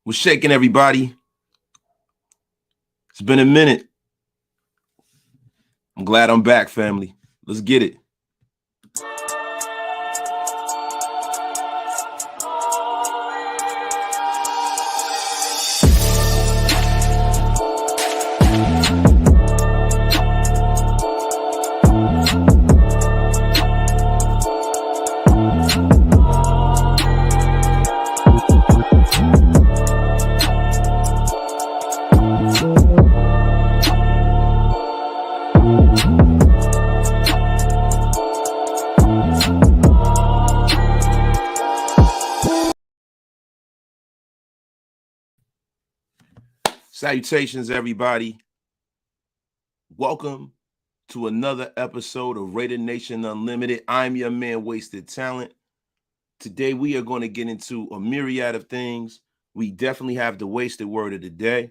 What's shaking, everybody? It's been a minute. I'm glad I'm back, family. Let's get it. Salutations, everybody. Welcome to another episode of Raider Nation Unlimited. I'm your man, Wasted Talent. Today, we are going to get into a myriad of things. We definitely have the wasted word of the day.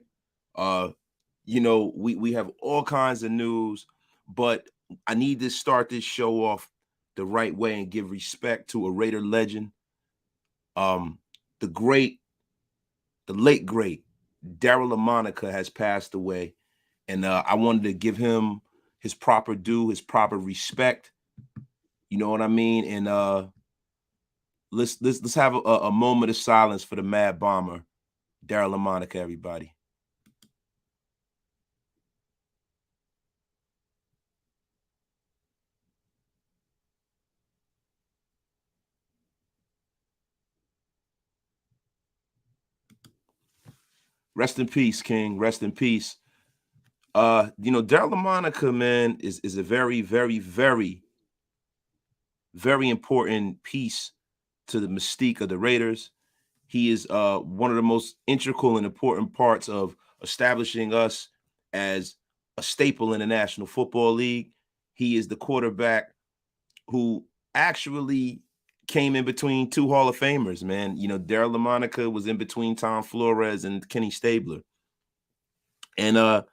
We have all kinds of news, but I need to start this show off the right way and give respect to a Raider legend. The late great Daryle Lamonica has passed away, and I wanted to give him his proper due, his proper respect. You know what I mean? And let's have a moment of silence for the Mad Bomber, Daryle Lamonica, everybody. Rest in peace, King. Rest in peace. Daryle Lamonica, man, is a very, very, very, very important piece to the mystique of the Raiders. He is one of the most integral and important parts of establishing us as a staple in the National Football League. He is the quarterback who actually came in between two Hall of Famers, man. You know, Daryle Lamonica was in between Tom Flores and Kenny Stabler. And,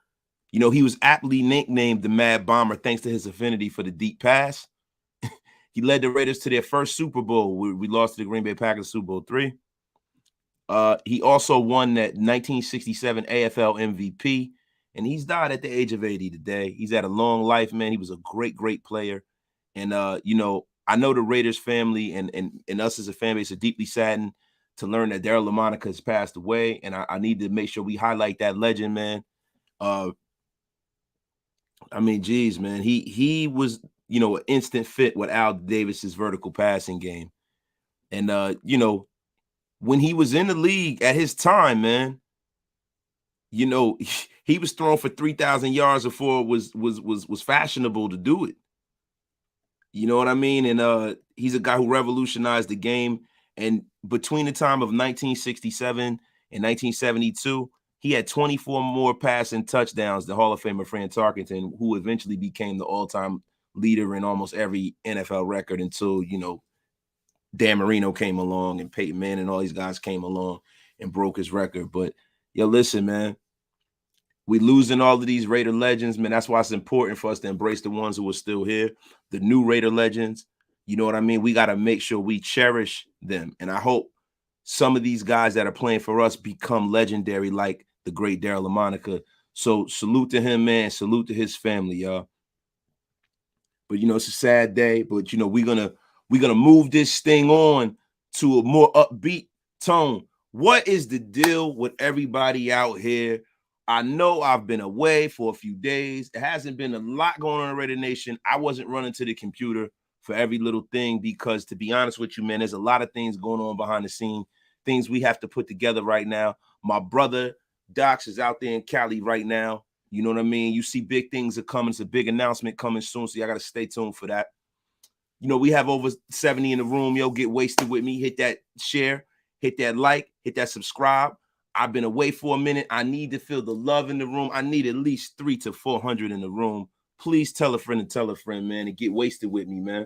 he was aptly nicknamed the Mad Bomber thanks to his affinity for the deep pass. He led the Raiders to their first Super Bowl. We lost to the Green Bay Packers Super Bowl III. He also won that 1967 AFL MVP, and he's died at the age of 80 today. He's had a long life, man. He was a great, great player. And, I know the Raiders family and us as a fan base are deeply saddened to learn that Daryle Lamonica has passed away, and I need to make sure we highlight that legend, man. Geez, man, he was, an instant fit with Al Davis's vertical passing game. And, when he was in the league at his time, man, he was throwing for 3,000 yards before it was fashionable to do it. You know what I mean? And he's a guy who revolutionized the game. And between the time of 1967 and 1972, he had 24 more passing touchdowns than Hall of Famer Fran Tarkenton, who eventually became the all-time leader in almost every NFL record until, Dan Marino came along and Peyton Manning and all these guys came along and broke his record. But, listen, man, we losing all of these Raider legends, man. That's why it's important for us to embrace the ones who are still here, the new Raider legends. You know what I mean? We got to make sure we cherish them. And I hope some of these guys that are playing for us become legendary like the great Daryle Lamonica. So salute to him, man. Salute to his family, y'all. But, it's a sad day. But, we're gonna move this thing on to a more upbeat tone. What is the deal with everybody out here? I know I've been away for a few days. It hasn't been a lot going on in Raider Nation. I wasn't running to the computer for every little thing because, to be honest with you, man, there's a lot of things going on behind the scene, things we have to put together right now. My brother, Docs, is out there in Cali right now. You know what I mean? You see big things are coming. It's a big announcement coming soon, so y'all got to stay tuned for that. We have over 70 in the room. Get wasted with me. Hit that share, hit that like, hit that subscribe. I've been away for a minute. I need to feel the love in the room. I need at least 300 to 400 in the room. Please tell a friend, man, and get wasted with me, man.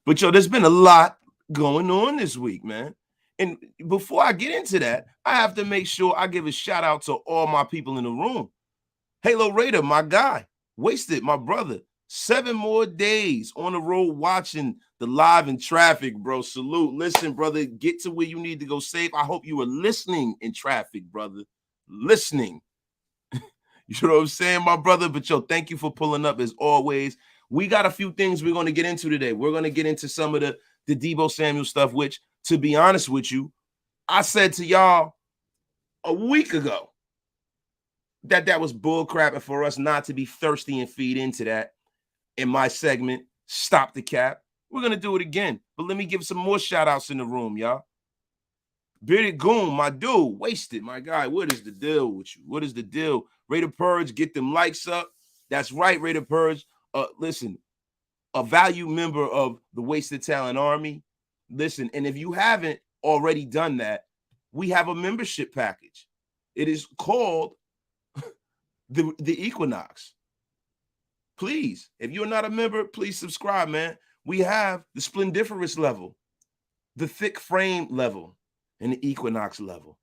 But, there's been a lot going on this week, man. And before I get into that, I have to make sure I give a shout out to all my people in the room. Halo Raider, my guy. Wasted, my brother. 7 more days on the road watching the live in traffic, bro. Salute. Listen, brother, get to where you need to go safe. I hope you were listening in traffic, brother. Listening. You know what I'm saying, my brother? But yo, thank you for pulling up as always. We got a few things we're going to get into today. We're going to get into some of the Deebo Samuel stuff, which, to be honest with you, I said to y'all a week ago that was bullcrap, and for us not to be thirsty and feed into that in my segment, Stop the Cap. We're going to do it again. But let me give some more shout-outs in the room, y'all. Bearded Goon, my dude, Wasted, my guy. What is the deal with you? What is the deal? Raider Purge, get them likes up. That's right, Raider Purge. Listen, a valued member of the Wasted Talent Army. Listen, and if you haven't already done that, we have a membership package. It is called the Equinox. Please, if you're not a member, please subscribe, man. We have the Splendiferous level, the Thick Frame level, and the Equinox level.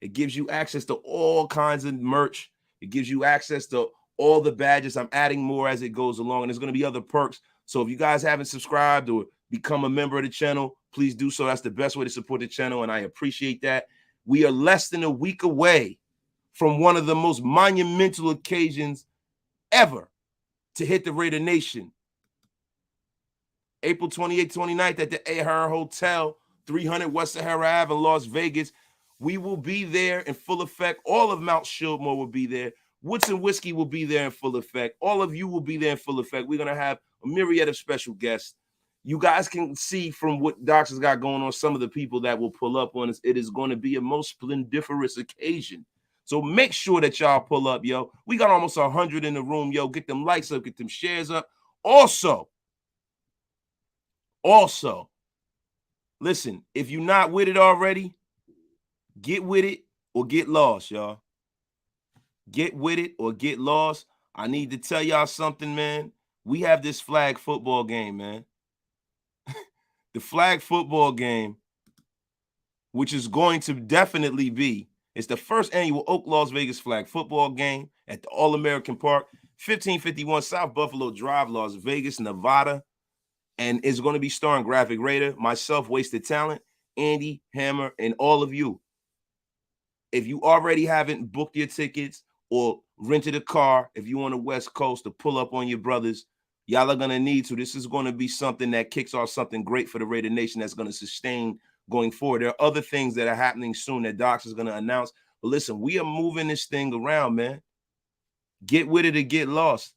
It gives you access to all kinds of merch. It gives you access to all the badges. I'm adding more as it goes along, and there's going to be other perks. So if you guys haven't subscribed or become a member of the channel, please do so. That's the best way to support the channel, and I appreciate that. We are less than a week away from one of the most monumental occasions ever to hit the Raider Nation. April 28th, 29th at the Ahern Hotel, 300 West Sahara Ave in Las Vegas. We will be there in full effect. All of Mount Shieldmore will be there. Woodson Whiskey will be there in full effect. All of you will be there in full effect. We're going to have a myriad of special guests. You guys can see from what Docs has got going on, some of the people that will pull up on us. It is going to be a most splendiferous occasion. So make sure that y'all pull up, yo. We got almost 100 in the room, yo. Get them likes up, get them shares up. Also, listen, if you're not with it already, get with it or get lost, y'all. Get with it or get lost. I need to tell y'all something, man. We have this flag football game, man. The flag football game, which is going to definitely be, it's the first annual Oak Las Vegas flag football game at the All-American Park, 1551 South Buffalo Drive, Las Vegas, Nevada. And it's going to be starring Graphic Raider, myself, Wasted Talent, Andy, Hammer, and all of you. If you already haven't booked your tickets or rented a car, if you on the West Coast to pull up on your brothers, y'all are going to need to. This is going to be something that kicks off something great for the Raider Nation that's going to sustain going forward. There are other things that are happening soon that Docs is going to announce. But listen, we are moving this thing around, man. Get with it or get lost.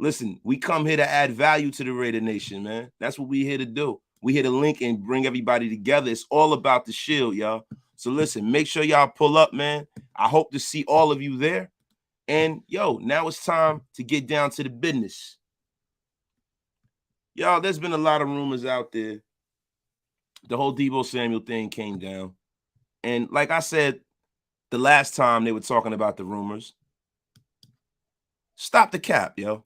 Listen, we come here to add value to the Raider Nation, man. That's what we here to do. We here to link and bring everybody together. It's all about the shield, y'all. So listen, make sure y'all pull up, man. I hope to see all of you there. And yo, now it's time to get down to the business. Y'all, there's been a lot of rumors out there. The whole Deebo Samuel thing came down. And like I said, the last time they were talking about the rumors, stop the cap, yo.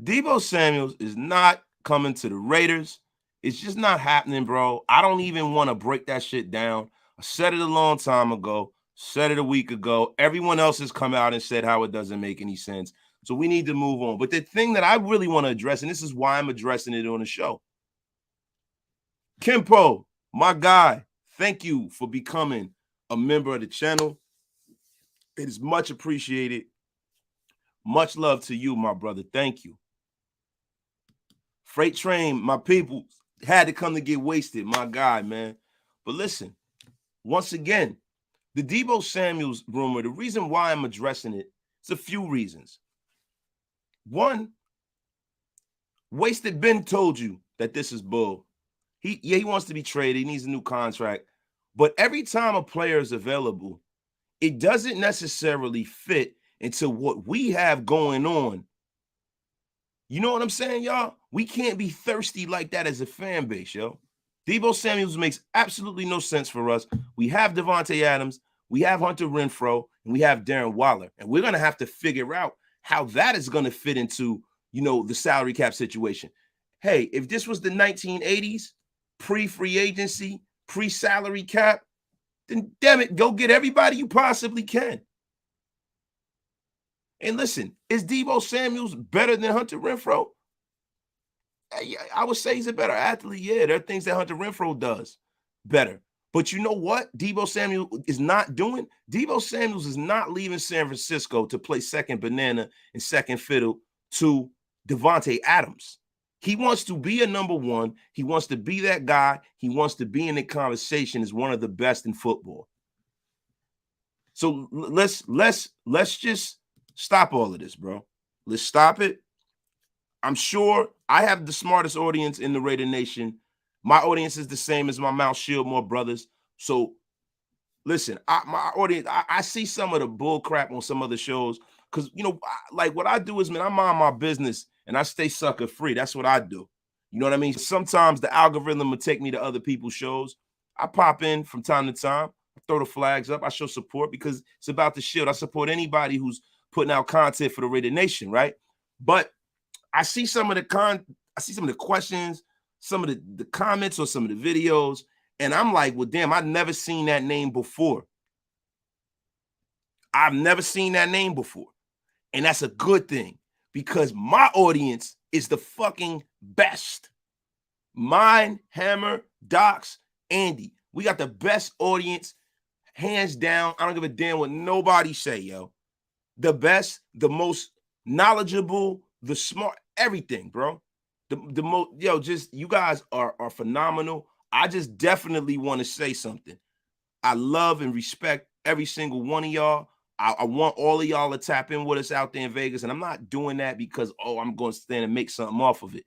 Deebo Samuel is not coming to the Raiders. It's just not happening, bro. I don't even want to break that shit down. I said it a long time ago, said it a week ago. Everyone else has come out and said how it doesn't make any sense. So we need to move on. But the thing that I really want to address, and this is why I'm addressing it on the show. Kimpo, my guy, thank you for becoming a member of the channel. It is much appreciated. Much love to you, my brother. Thank you. Freight Train, my people, had to come to get wasted, my guy, man. But listen, once again, the Deebo Samuel's rumor, the reason why I'm addressing it, it's a few reasons. One, Wasted Ben told you that this is bull. He wants to be traded. He needs a new contract. But every time a player is available, it doesn't necessarily fit into what we have going on. You know what I'm saying, y'all? We can't be thirsty like that as a fan base, yo. Deebo Samuel makes absolutely no sense for us. We have Devontae Adams, we have Hunter Renfrow, and we have Darren Waller. And we're going to have to figure out how that is going to fit into, you know, the salary cap situation. Hey, if this was the 1980s, pre-free agency, pre-salary cap, then damn it, go get everybody you possibly can. And listen, is Deebo Samuel better than Hunter Renfrow? I would say he's a better athlete. Yeah, there are things that Hunter Renfrow does better. But you know what Deebo Samuel is not doing? Deebo Samuels is not leaving San Francisco to play second banana and second fiddle to Devontae Adams. He wants to be a number one. He wants to be that guy. He wants to be in the conversation as one of the best in football. So let's just stop all of this, bro. Let's stop it. I'm sure I have the smartest audience in the Raider Nation. My audience is the same as my Mount Shieldmore brothers. So listen, my audience, I see some of the bull crap on some other shows because, like what I do is, man, I mind my business and I stay sucker free. That's what I do. You know what I mean? Sometimes the algorithm will take me to other people's shows. I pop in from time to time, throw the flags up. I show support because it's about the Shield. I support anybody who's putting out content for the Raider Nation, right? But I see some of the questions, some of the comments or some of the videos, and I'm like, well, damn, I've never seen that name before. I've never seen that name before. And that's a good thing because my audience is the fucking best. Mine, Hammer, Docs, Andy. We got the best audience, hands down. I don't give a damn what nobody say, yo. The best, the most knowledgeable, the smart, everything, bro. The most, just you guys are phenomenal. I just definitely want to say something. I love and respect every single one of y'all. I want all of y'all to tap in with us out there in Vegas. And I'm not doing that because, I'm going to stand and make something off of it.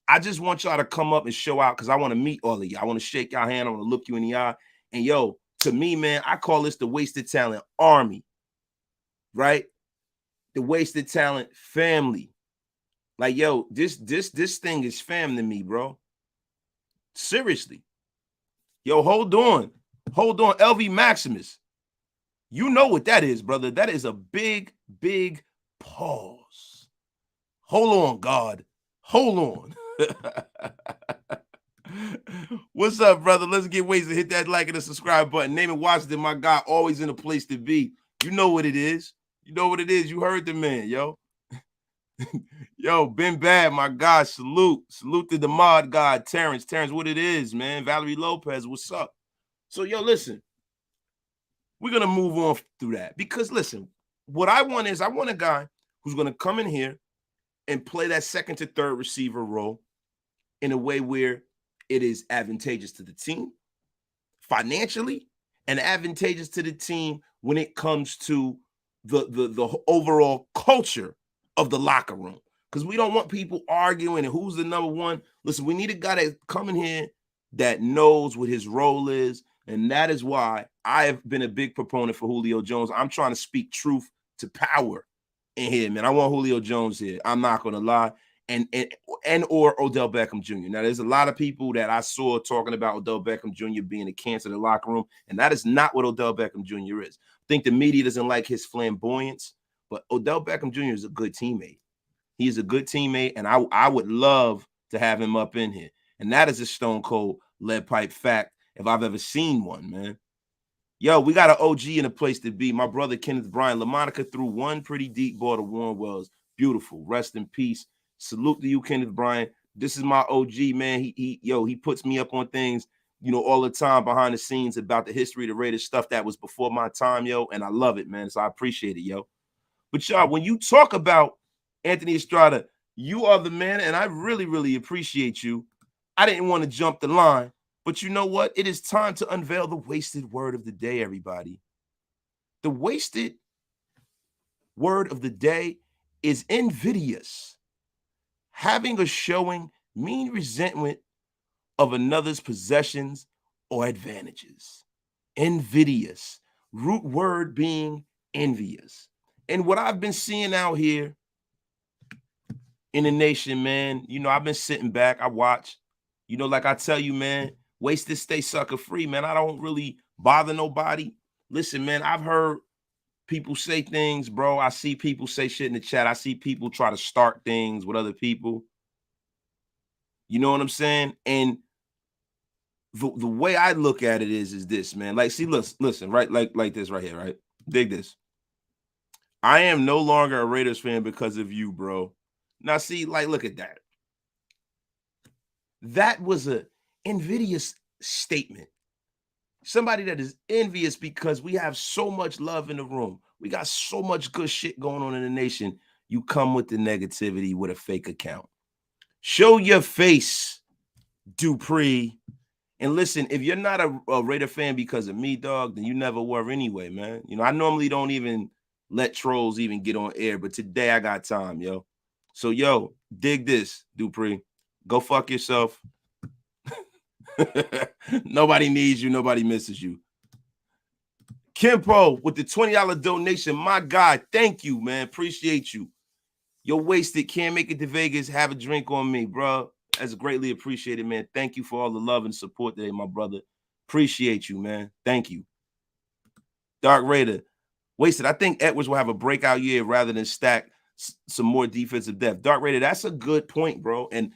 I just want y'all to come up and show out because I want to meet all of you. I want to shake y'all hand. I want to look you in the eye. And to me, man, I call this the Wasted Talent Army, right? The Wasted Talent family. Like, this thing is fam to me, bro. Seriously. Hold on. LV Maximus. You know what that is, brother. That is a big, big pause. Hold on, God. Hold on. What's up, brother? Let's get ways to hit that like and the subscribe button. Naaman Washington, my guy, always in a place to be. You know what it is. You heard the man, yo. Ben Bad, my guy, salute to the mod god, Terrence, what it is, man. Valerie Lopez, what's up? So, listen, we're going to move on through that because, listen, what I want a guy who's going to come in here and play that second to third receiver role in a way where it is advantageous to the team financially and advantageous to the team when it comes to the overall culture of the locker room. Because we don't want people arguing and who's the number one. Listen, we need a guy that come in here that knows what his role is. And that is why I have been a big proponent for Julio Jones. I'm trying to speak truth to power in here, man. I want Julio Jones here. I'm not going to lie. And or Odell Beckham Jr. Now, there's a lot of people that I saw talking about Odell Beckham Jr. being a cancer in the locker room, and that is not what Odell Beckham Jr. is. I think the media doesn't like his flamboyance, but Odell Beckham Jr. is a good teammate. He is a good teammate, and I would love to have him up in here. And that is a stone cold lead pipe fact if I've ever seen one, man. We got an OG in a place to be. My brother Kenneth Bryan, Lamonica threw one pretty deep ball to Warren Wells. Beautiful. Rest in peace. Salute to you, Kenneth Bryan. This is my OG, man. He puts me up on things, all the time behind the scenes about the history of the Raiders, stuff that was before my time, and I love it, man. So I appreciate it, But y'all, when you talk about Anthony Estrada, you are the man, and I really, really appreciate you. I didn't want to jump the line, but you know what? It is time to unveil the wasted word of the day, everybody. The wasted word of the day is invidious. Having a showing, mean resentment of another's possessions or advantages. Invidious. Root word being envious. And what I've been seeing out here in the nation, man, I've been sitting back. I watch. Like I tell you, man, wasted stay sucker free, man. I don't really bother nobody. Listen, man, I've heard people say things, bro. I see people say shit in the chat. I see people try to start things with other people. You know what I'm saying? And the way I look at it is this, man. Like, see, listen, right? Like this right here, right? Dig this. I am no longer a Raiders fan because of you, bro. Now, see, like, look at that. That was a invidious statement. Somebody that is envious because we have so much love in the room. We got so much good shit going on in the nation. You come with the negativity with a fake account. Show your face, Dupree. And listen, if you're not a Raider fan because of me, dog, then you never were anyway, man. You know, I normally don't even let trolls even get on air, but today I got time, yo. So, yo, dig this, Dupree. Go fuck yourself. Nobody needs you. Nobody misses you. Kimpo with the $20 donation. My God, thank you, man. Appreciate you. You're wasted. Can't make it to Vegas. Have a drink on me, bro. That's greatly appreciated, man. Thank you for all the love and support today, my brother. Appreciate you, man. Thank you. Dark Raider. Wasted. I think Edwards will have a breakout year rather than stack some more defensive depth. Dark Raider, that's a good point, bro. And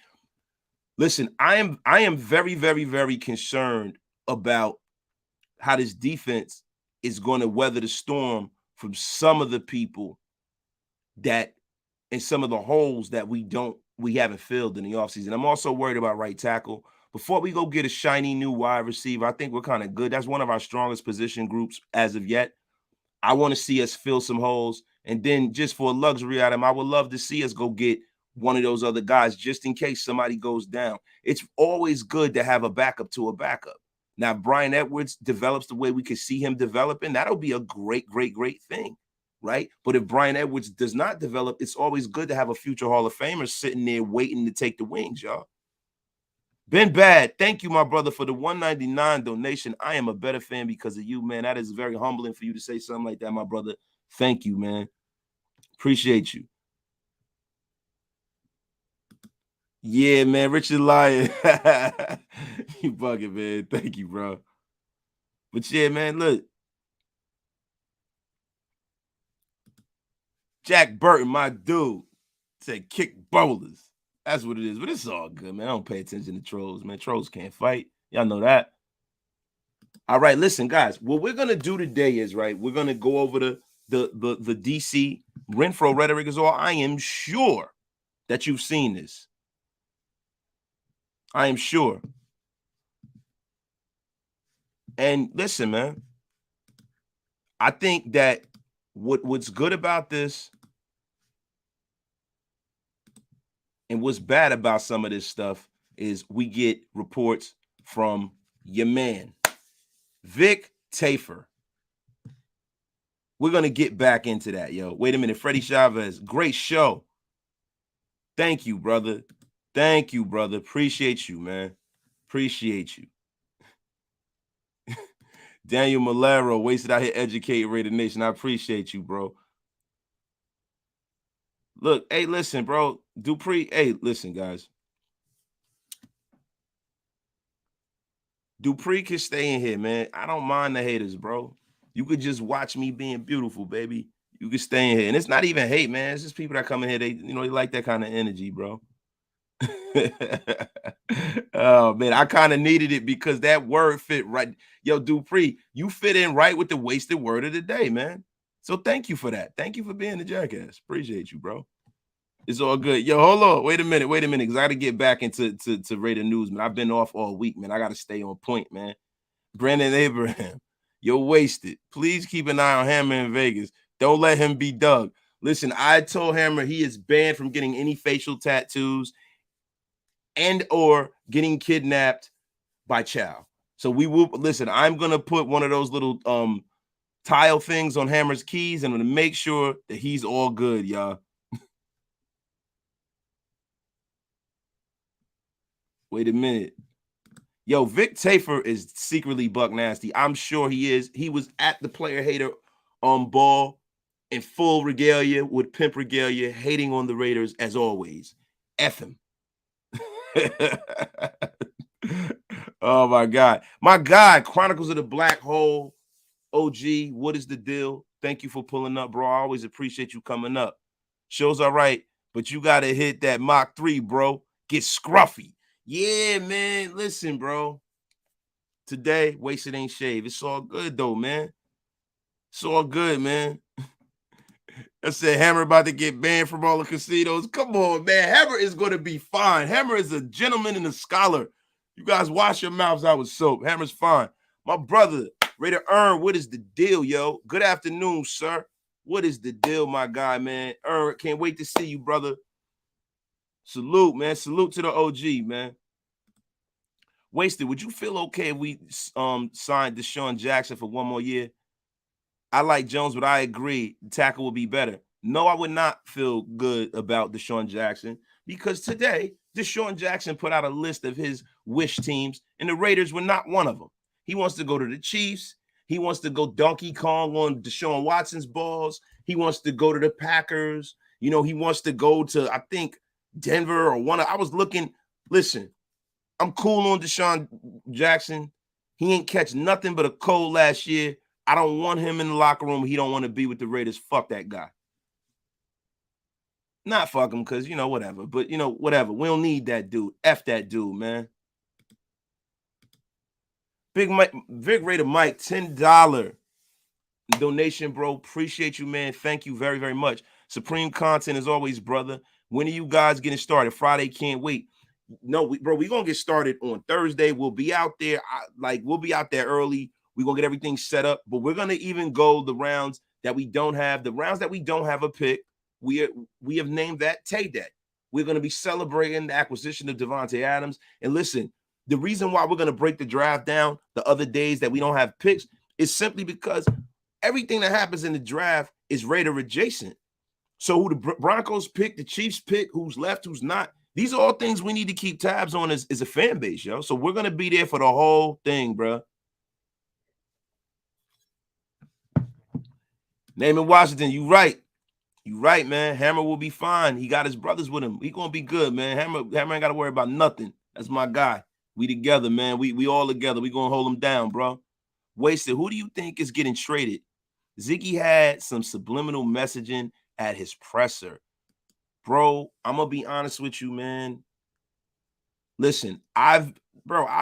listen, I am very, very, very concerned about how this defense is going to weather the storm from some of the people that and some of the holes that we haven't filled in the offseason. I'm also worried about right tackle. Before we go get a shiny new wide receiver, I think we're kind of good. That's one of our strongest position groups as of yet. I want to see us fill some holes. And then just for a luxury item, I would love to see us go get one of those other guys just in case somebody goes down. It's always good to have a backup to a backup. Now, if Brian Edwards develops the way we can see him developing, that'll be a great, great, great thing, right? But if Brian Edwards does not develop, it's always good to have a future Hall of Famer sitting there waiting to take the wings, y'all. Ben Bad, thank you, my brother, for the $1.99 donation. I am a better fan because of you, man. That is very humbling for you to say something like that, my brother. Thank you, man. Appreciate you. Yeah, man. Richard Lyon. You bugging, man. Thank you, bro. But yeah, man, look. Jack Burton, my dude, said kick bowlers. That's what it is. But it's all good, man. I don't pay attention to trolls, man. Trolls can't fight. Y'all know that. All right, listen, guys. What we're gonna do today is right. We're gonna go over the DC Renfrow rhetoric is all. I am sure that you've seen this. I am sure. And listen, man. I think that what's good about this and what's bad about some of this stuff is we get reports from your man, Vic Tafur. We're going to get back into that, yo. Wait a minute. Freddie Chavez, great show. Thank you, brother. Thank you, brother. Appreciate you, man. Appreciate you. Daniel Malero, wasted out here educating Raider Nation. I appreciate you, bro. Look, hey, listen, bro. Dupree, hey, listen, guys. Dupree can stay in here, man. I don't mind the haters, bro. You could just watch me being beautiful, baby. You can stay in here. And it's not even hate, man. It's just people that come in here, they like that kind of energy, bro. Oh man, I kind of needed it because that word fit right. Yo, Dupree, you fit in right with the wasted word of the day, man. So thank you for that. Thank you for being the jackass. Appreciate you, bro. It's all good. Yo, hold on. Wait a minute. Because I got to get back into Raider news, man. I've been off all week, man. I got to stay on point, man. Brandon Abraham, you're wasted. Please keep an eye on Hammer in Vegas. Don't let him be Doug. Listen, I told Hammer he is banned from getting any facial tattoos and or getting kidnapped by Chow. So we will listen. I'm gonna put one of those little tile things on Hammer's keys, and I'm gonna make sure that he's all good, y'all. Wait a minute. Yo, Vic Tafur is secretly buck nasty. I'm sure he is. He was at the player hater on ball in full regalia with pimp regalia, hating on the Raiders as always. F him. Oh my God. My God, Chronicles of the Black Hole. OG, what is the deal? Thank you for pulling up, bro. I always appreciate you coming up. Show's all right, but you got to hit that Mach 3, bro. Get scruffy. Yeah, man. Listen, bro. Today, wasted ain't shave. It's all good, though, man. It's all good, man. I said Hammer about to get banned from all the casinos. Come on, man. Hammer is going to be fine. Hammer is a gentleman and a scholar. You guys wash your mouths out with soap. Hammer's fine. My brother, Raider Earn, what is the deal, yo? Good afternoon, sir. What is the deal, my guy, man? Earn, can't wait to see you, brother. Salute, man. Salute to the OG, man. Wasted, would you feel okay if we signed Deshaun Jackson for one more year? I like Jones, but I agree the tackle will be better. No, I would not feel good about Deshaun Jackson because today Deshaun Jackson put out a list of his wish teams, and the Raiders were not one of them. He wants to go to the Chiefs. He wants to go Donkey Kong on Deshaun Watson's balls. He wants to go to the Packers. You know, he wants to go to, I think, Denver or one. I was looking, listen, I'm cool on Deshaun Jackson. He ain't catch nothing but a cold last year. I don't want him in the locker room. He don't want to be with the Raiders. Fuck that guy. Not fuck him because, you know, whatever. But, you know, whatever. We don't need that dude. F that dude, man. Big Raider Mike, $10 donation, bro. Appreciate you, man. Thank you very, very much. Supreme content as always, brother. When are you guys getting started? Friday, can't wait. No, we're going to get started on Thursday. We'll be out there. We'll be out there early. We're going to get everything set up, but we're going to even go the rounds that we don't have. The rounds that we don't have a pick, we have named that Tay Day. We're going to be celebrating the acquisition of Devontae Adams. And listen, the reason why we're going to break the draft down the other days that we don't have picks is simply because everything that happens in the draft is Raider adjacent. So who the Broncos pick, the Chiefs pick, who's left, who's not. These are all things we need to keep tabs on as a fan base, yo. So we're going to be there for the whole thing, bro. Name in Washington, you right. You right, man. Hammer will be fine. He got his brothers with him. He going to be good, man. Hammer ain't got to worry about nothing. That's my guy. We together, man. We all together. We going to hold him down, bro. Wasted, who do you think is getting traded? Ziggy had some subliminal messaging at his presser. Bro, I'm going to be honest with you, man. Listen, I've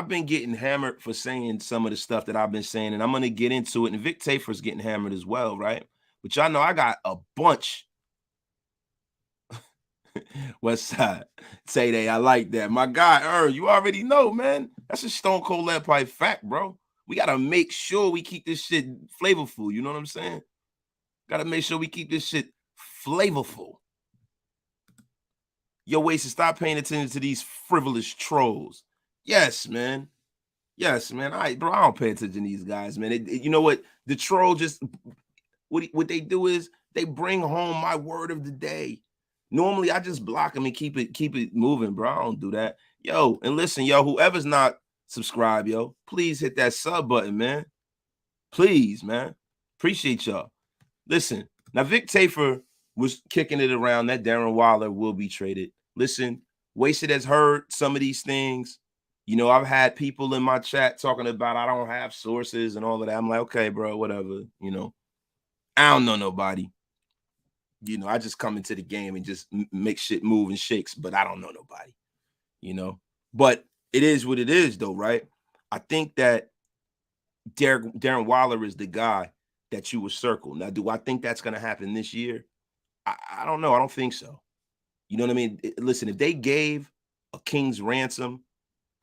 been getting hammered for saying some of the stuff that I've been saying, and I'm going to get into it. And Vic Tafer's getting hammered as well, right? But y'all know I got a bunch. West Side. Say they, I like that. My guy, you already know, man. That's a Stone Cold Lead Pipe fact, bro. We got to make sure we keep this shit flavorful. You know what I'm saying? Got to make sure we keep this shit flavorful. Yo, Wasted, stop paying attention to these frivolous trolls. Yes, man. Yes, man. I don't pay attention to these guys, man. You know what? The troll just, what they do is they bring home my word of the day. Normally, I just block them and keep it moving, bro. I don't do that. Yo, and listen, yo, whoever's not subscribed, yo, please hit that sub button, man. Please, man. Appreciate y'all. Listen, now Vic Tafer was kicking it around that Darren Waller will be traded. Listen, Wasted has heard some of these things. You know, I've had people in my chat talking about I don't have sources and all of that. I'm like, okay, bro, whatever. You know, I don't know nobody. You know, I just come into the game and just make shit move and shakes, but I don't know nobody, you know. But it is what it is, though, right? I think that Darren Waller is the guy that you would circle. Now, do I think that's going to happen this year? I don't know. I don't think so. You know what I mean? Listen, if they gave a king's ransom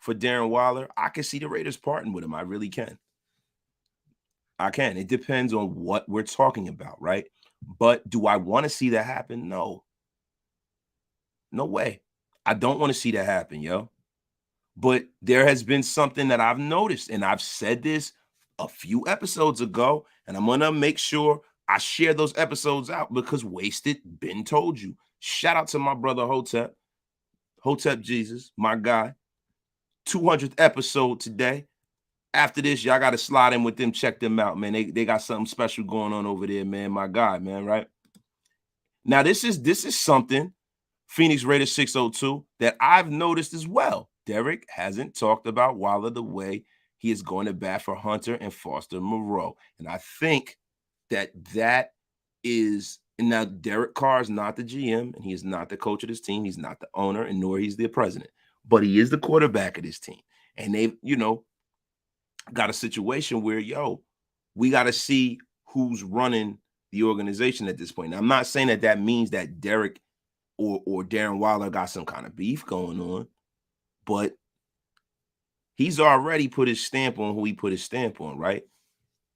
for Darren Waller, I can see the Raiders parting with him. I really can. I can. It depends on what we're talking about, right? But do I want to see that happen? No. No way. I don't want to see that happen, yo. But there has been something that I've noticed, and I've said this a few episodes ago, and I'm going to make sure I share those episodes out because Wasted been told you. Shout out to my brother Hotep Jesus, my guy. 200th episode today. After this, y'all got to slide in with them. Check them out, man. They got something special going on over there, man. My guy, man, right? Now, this is something, Phoenix Raiders 602, that I've noticed as well. Derek hasn't talked about Waller the way he is going to bat for Hunter and Foster Moreau. And I think that is, and now Derek Carr is not the GM, and he is not the coach of this team. He's not the owner, and nor he's the president. But he is the quarterback of this team. And they've, you know, got a situation where, yo, we got to see who's running the organization at this point. Now, I'm not saying that means that Derek or Darren Waller got some kind of beef going on, but he's already put his stamp on who he put his stamp on, right?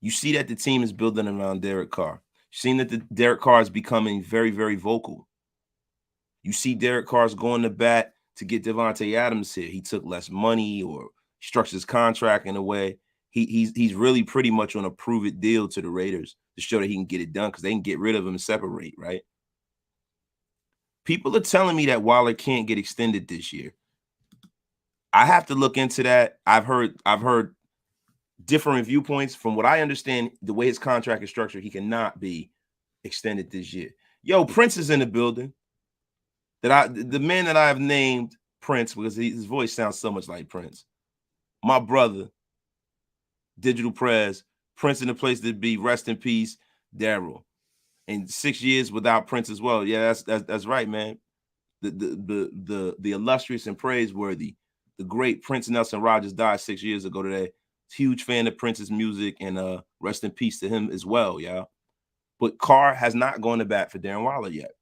You see that the team is building around Derek Carr. You've seen that Derek Carr is becoming very, very vocal. You see Derek Carr's going to bat to get Devontae Adams here. He took less money or structured his contract in a way. He's really pretty much on a prove-it deal to the Raiders to show that he can get it done because they can get rid of him and separate, right? People are telling me that Waller can't get extended this year. I have to look into that. I've heard different viewpoints. From what I understand, the way his contract is structured, he cannot be extended this year. Yo, Prince is in the building. The man that I have named Prince, because his voice sounds so much like Prince. My brother, Digital Prez, Prince in the place to be. Rest in peace, Daryle. And 6 years without Prince as well. Yeah, that's right, man. The illustrious and praiseworthy, the great Prince Nelson Rogers died 6 years ago today. Huge fan of Prince's music, and rest in peace to him as well, y'all. But Carr has not gone to bat for Darren Waller yet.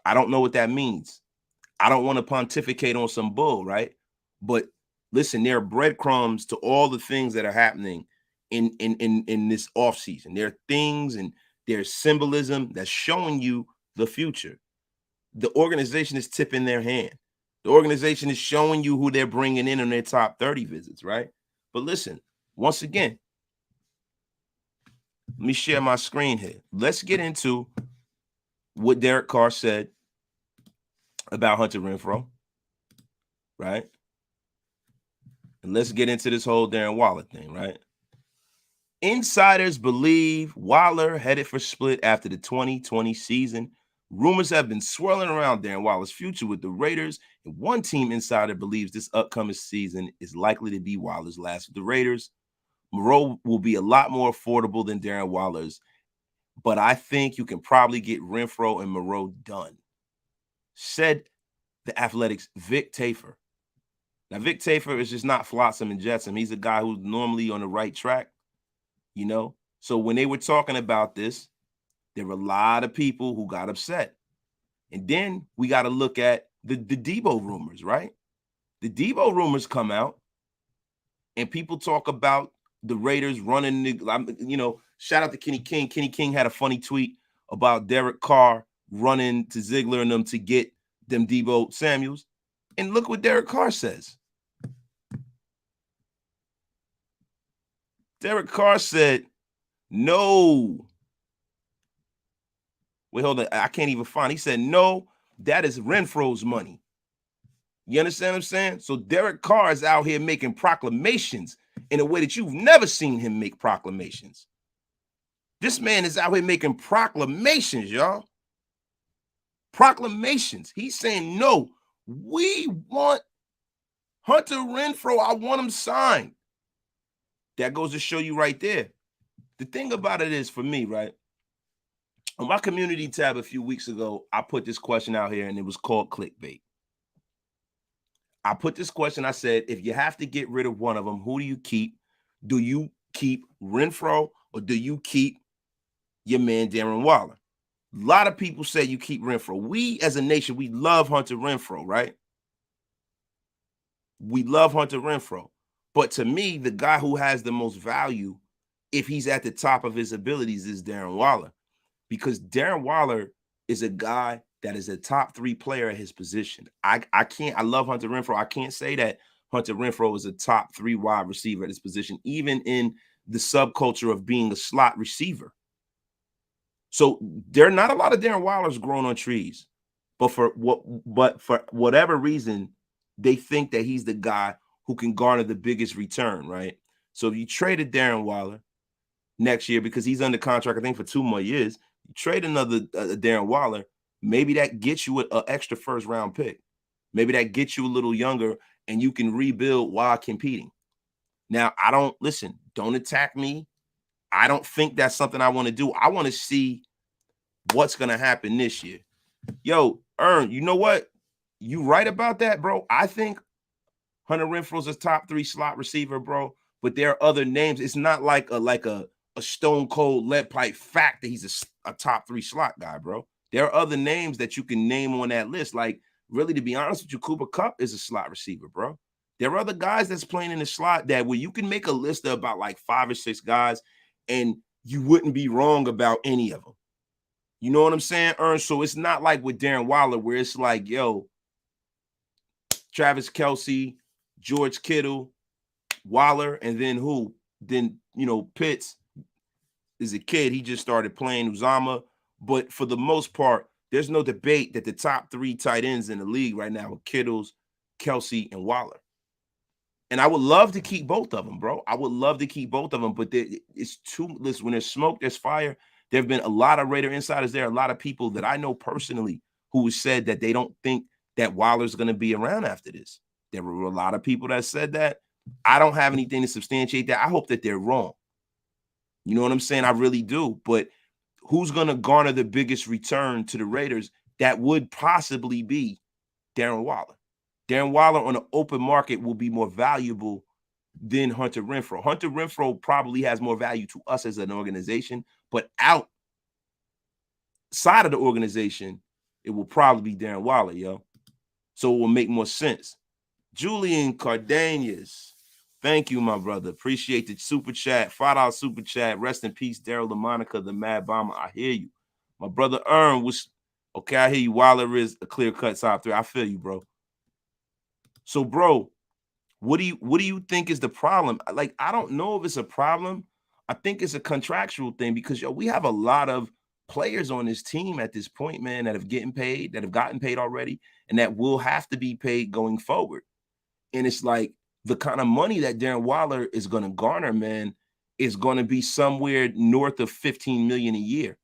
I don't know what that means. I don't want to pontificate on some bull, right? But listen, there are breadcrumbs to all the things that are happening in this offseason. There are things and there's symbolism that's showing you the future. The organization is tipping their hand. The organization is showing you who they're bringing in on their top 30 visits, right? But listen, once again, let me share my screen here. Let's get into what Derek Carr said about Hunter Renfrow, right? And let's get into this whole Darren Waller thing, right? Insiders believe Waller headed for split after the 2020 season. Rumors have been swirling around Darren Waller's future with the Raiders, and one team insider believes this upcoming season is likely to be Waller's last with the Raiders. Moreau will be a lot more affordable than Darren Waller's, but I think you can probably get Renfrow and Moreau done, said the Athletics' Vic Tafur. Now, Vic Tafur is just not flotsam and jetsam. He's a guy who's normally on the right track, you know? So when they were talking about this, there were a lot of people who got upset. And then we got to look at the Deebo rumors, right? The Deebo rumors come out, and people talk about the Raiders running, shout out to Kenny King. Kenny King had a funny tweet about Derek Carr running to Ziegler and them to get them Deebo Samuels. And look what Derek Carr says. Derek Carr said, no. Wait, hold on. I can't even find. He said, no, that is Renfrow's money. You understand what I'm saying? So Derek Carr is out here making proclamations in a way that you've never seen him make proclamations. This man is out here making proclamations, y'all. Proclamations. He's saying, no, we want Hunter Renfrow. I want him signed. That goes to show you right there. The thing about it is, for me, right, on my community tab a few weeks ago, I put this question out here, and it was called clickbait. I put this question. I said, if you have to get rid of one of them, who do you keep? Do you keep Renfrow, or do you keep your man Darren Waller? A lot of people say you keep Renfrow. We, as a nation, we love Hunter Renfrow, right? We love Hunter Renfrow. But to me, the guy who has the most value, if he's at the top of his abilities, is Darren Waller. Because Darren Waller is a guy that is a top 3 player at his position. I love Hunter Renfrow. I can't say that Hunter Renfrow is a top 3 wide receiver at his position, even in the subculture of being a slot receiver. So there are not a lot of Darren Wallers growing on trees, but for whatever reason, they think that he's the guy who can garner the biggest return, right? So if you traded Darren Waller next year, because he's under contract, I think, for 2 more years, you trade another Darren Waller, maybe that gets you an extra first-round pick. Maybe that gets you a little younger, and you can rebuild while competing. Now, don't attack me. I don't think that's something I want to do. I want to see what's going to happen this year. Yo, Ern, you know what? You right about that, bro. I think Hunter Renfrow's a top 3 slot receiver, bro. But there are other names. It's not like a a stone cold lead pipe fact that he's a top 3 slot guy, bro. There are other names that you can name on that list. Like, really, to be honest with you, Cooper Kupp is a slot receiver, bro. There are other guys that's playing in the slot that where you can make a list of about like 5 or 6 guys and you wouldn't be wrong about any of them. You know what I'm saying, Ernst? So it's not like with Darren Waller where it's like, yo, Travis Kelce, George Kittle, Waller, and then who? Then, you know, Pitts is a kid. He just started playing Uzama. But for the most part, there's no debate that the top 3 tight ends in the league right now are Kittles, Kelce, and Waller. And I would love to keep both of them, bro. I would love to keep both of them, but it's too, listen, when there's smoke, there's fire. There have been a lot of Raider insiders. There are a lot of people that I know personally who said that they don't think that Waller's going to be around after this. There were a lot of people that said that. I don't have anything to substantiate that. I hope that they're wrong. You know what I'm saying? I really do. But who's going to garner the biggest return to the Raiders? That would possibly be Darren Waller. Darren Waller on an open market will be more valuable than Hunter Renfrow. Hunter Renfrow probably has more value to us as an organization, but outside of the organization, it will probably be Darren Waller, yo. So it will make more sense. Julian Cardenas, thank you, my brother. Appreciate the super chat. $5 super chat. Rest in peace, Daryle, Lamonica, the Mad Bomber. I hear you. My brother Ern was, okay, I hear you. Waller is a clear-cut top 3. I feel you, bro. So, bro, what do you think is the problem? Like, I don't know if it's a problem. I think it's a contractual thing because, yo, we have a lot of players on this team at this point, man, that have gotten paid already, and that will have to be paid going forward. And it's like the kind of money that Darren Waller is going to garner, man, is going to be somewhere north of $15 million a year.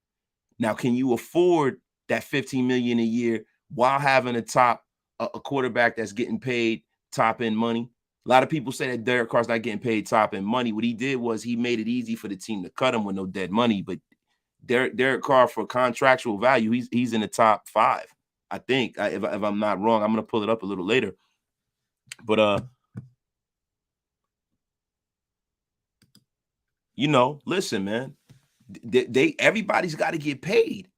Now, can you afford that $15 million a year while having a quarterback that's getting paid top end money? A lot of people say that Derek Carr's not getting paid top end money. What he did was he made it easy for the team to cut him with no dead money. But Derek Carr, for contractual value, he's in the top 5. I think, if I'm not wrong. I'm going to pull it up a little later. But you know, listen, man, everybody's got to get paid.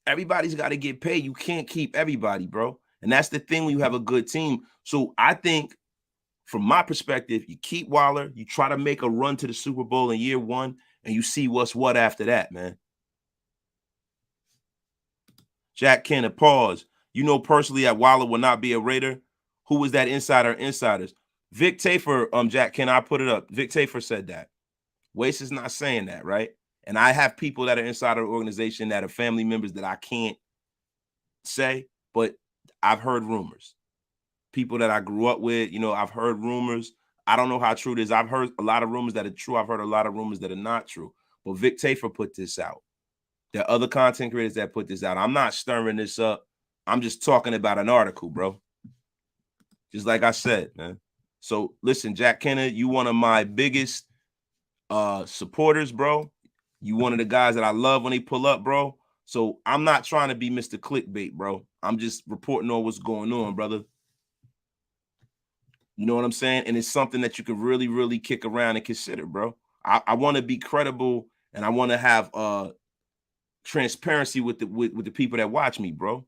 Everybody's got to get paid. You can't keep everybody, bro. And that's the thing when you have a good team. So I think, from my perspective, you keep Waller, you try to make a run to the Super Bowl in year 1, and you see what's what after that, man. Jack Kenner, pause. You know personally that Waller will not be a Raider. Who was that insiders? Vic Tafer, Jack Kenner, I put it up. Vic Tafer said that. Wace is not saying that, right? And I have people that are inside of the organization that are family members that I can't say, but I've heard rumors. People that I grew up with, you know, I've heard rumors. I don't know how true it is. I've heard a lot of rumors that are true. I've heard a lot of rumors that are not true. But Vic Tafer put this out. There are other content creators that put this out. I'm not stirring this up. I'm just talking about an article, bro. Just like I said, man. So listen, Jack Kenner, you one of my biggest supporters, bro. You one of the guys that I love when they pull up, bro. So I'm not trying to be Mr. Clickbait, bro. I'm just reporting on what's going on, brother. You know what I'm saying? And it's something that you can really, really kick around and consider, bro. I want to be credible, and I want to have transparency with the people that watch me, bro.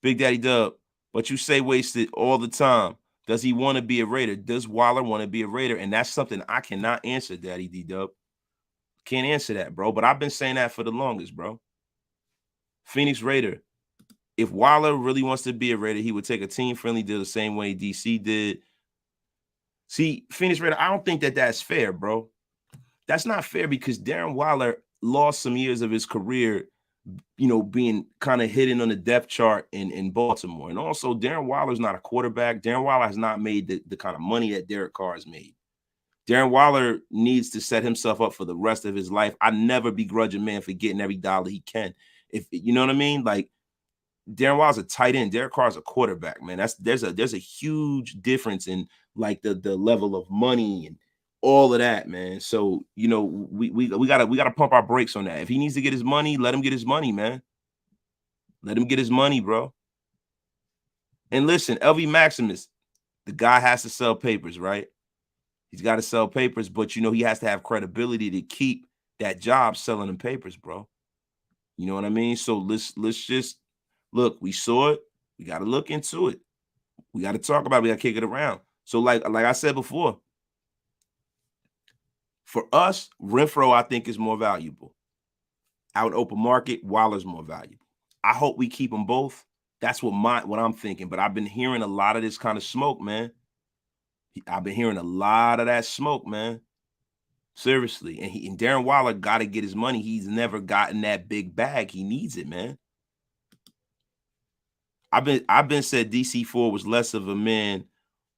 Big Daddy Dub, but you say wasted all the time. Does he want to be a Raider? Does Waller want to be a Raider? And that's something I cannot answer, Daddy D-Dub. Can't answer that, bro. But I've been saying that for the longest, bro. Phoenix Raider. If Waller really wants to be a Raider, he would take a team-friendly deal the same way DC did. See, Phoenix Raider, I don't think that that's fair, bro. That's not fair because Darren Waller lost some years of his career, you know, being kind of hidden on the depth chart in Baltimore. And also, Darren Waller's not a quarterback. Darren Waller has not made the kind of money that Derek Carr has made. Darren Waller needs to set himself up for the rest of his life. I never begrudge a man for getting every dollar he can. If you know what I mean? Like, Darren Waller's a tight end. Derek Carr's a quarterback, man. There's a huge difference in like the level of money and all of that, man. So, you know, we gotta pump our brakes on that. If he needs to get his money, let him get his money, man. Let him get his money, bro. And listen, LV Maximus, the guy has to sell papers, right? He's got to sell papers, but you know he has to have credibility to keep that job selling them papers, bro. You know what I mean? So let's just look. We saw it. We got to look into it. We got to talk about it. We got to kick it around. So like I said before, for us, Renfrow I think is more valuable. Out open market, Waller's more valuable. I hope we keep them both. That's what I'm thinking. But I've been hearing a lot of this kind of smoke, man. I've been hearing a lot of that smoke, man. Seriously. And Darren Waller got to get his money. He's never gotten that big bag. He needs it, man. I've been said DC4 was less of a man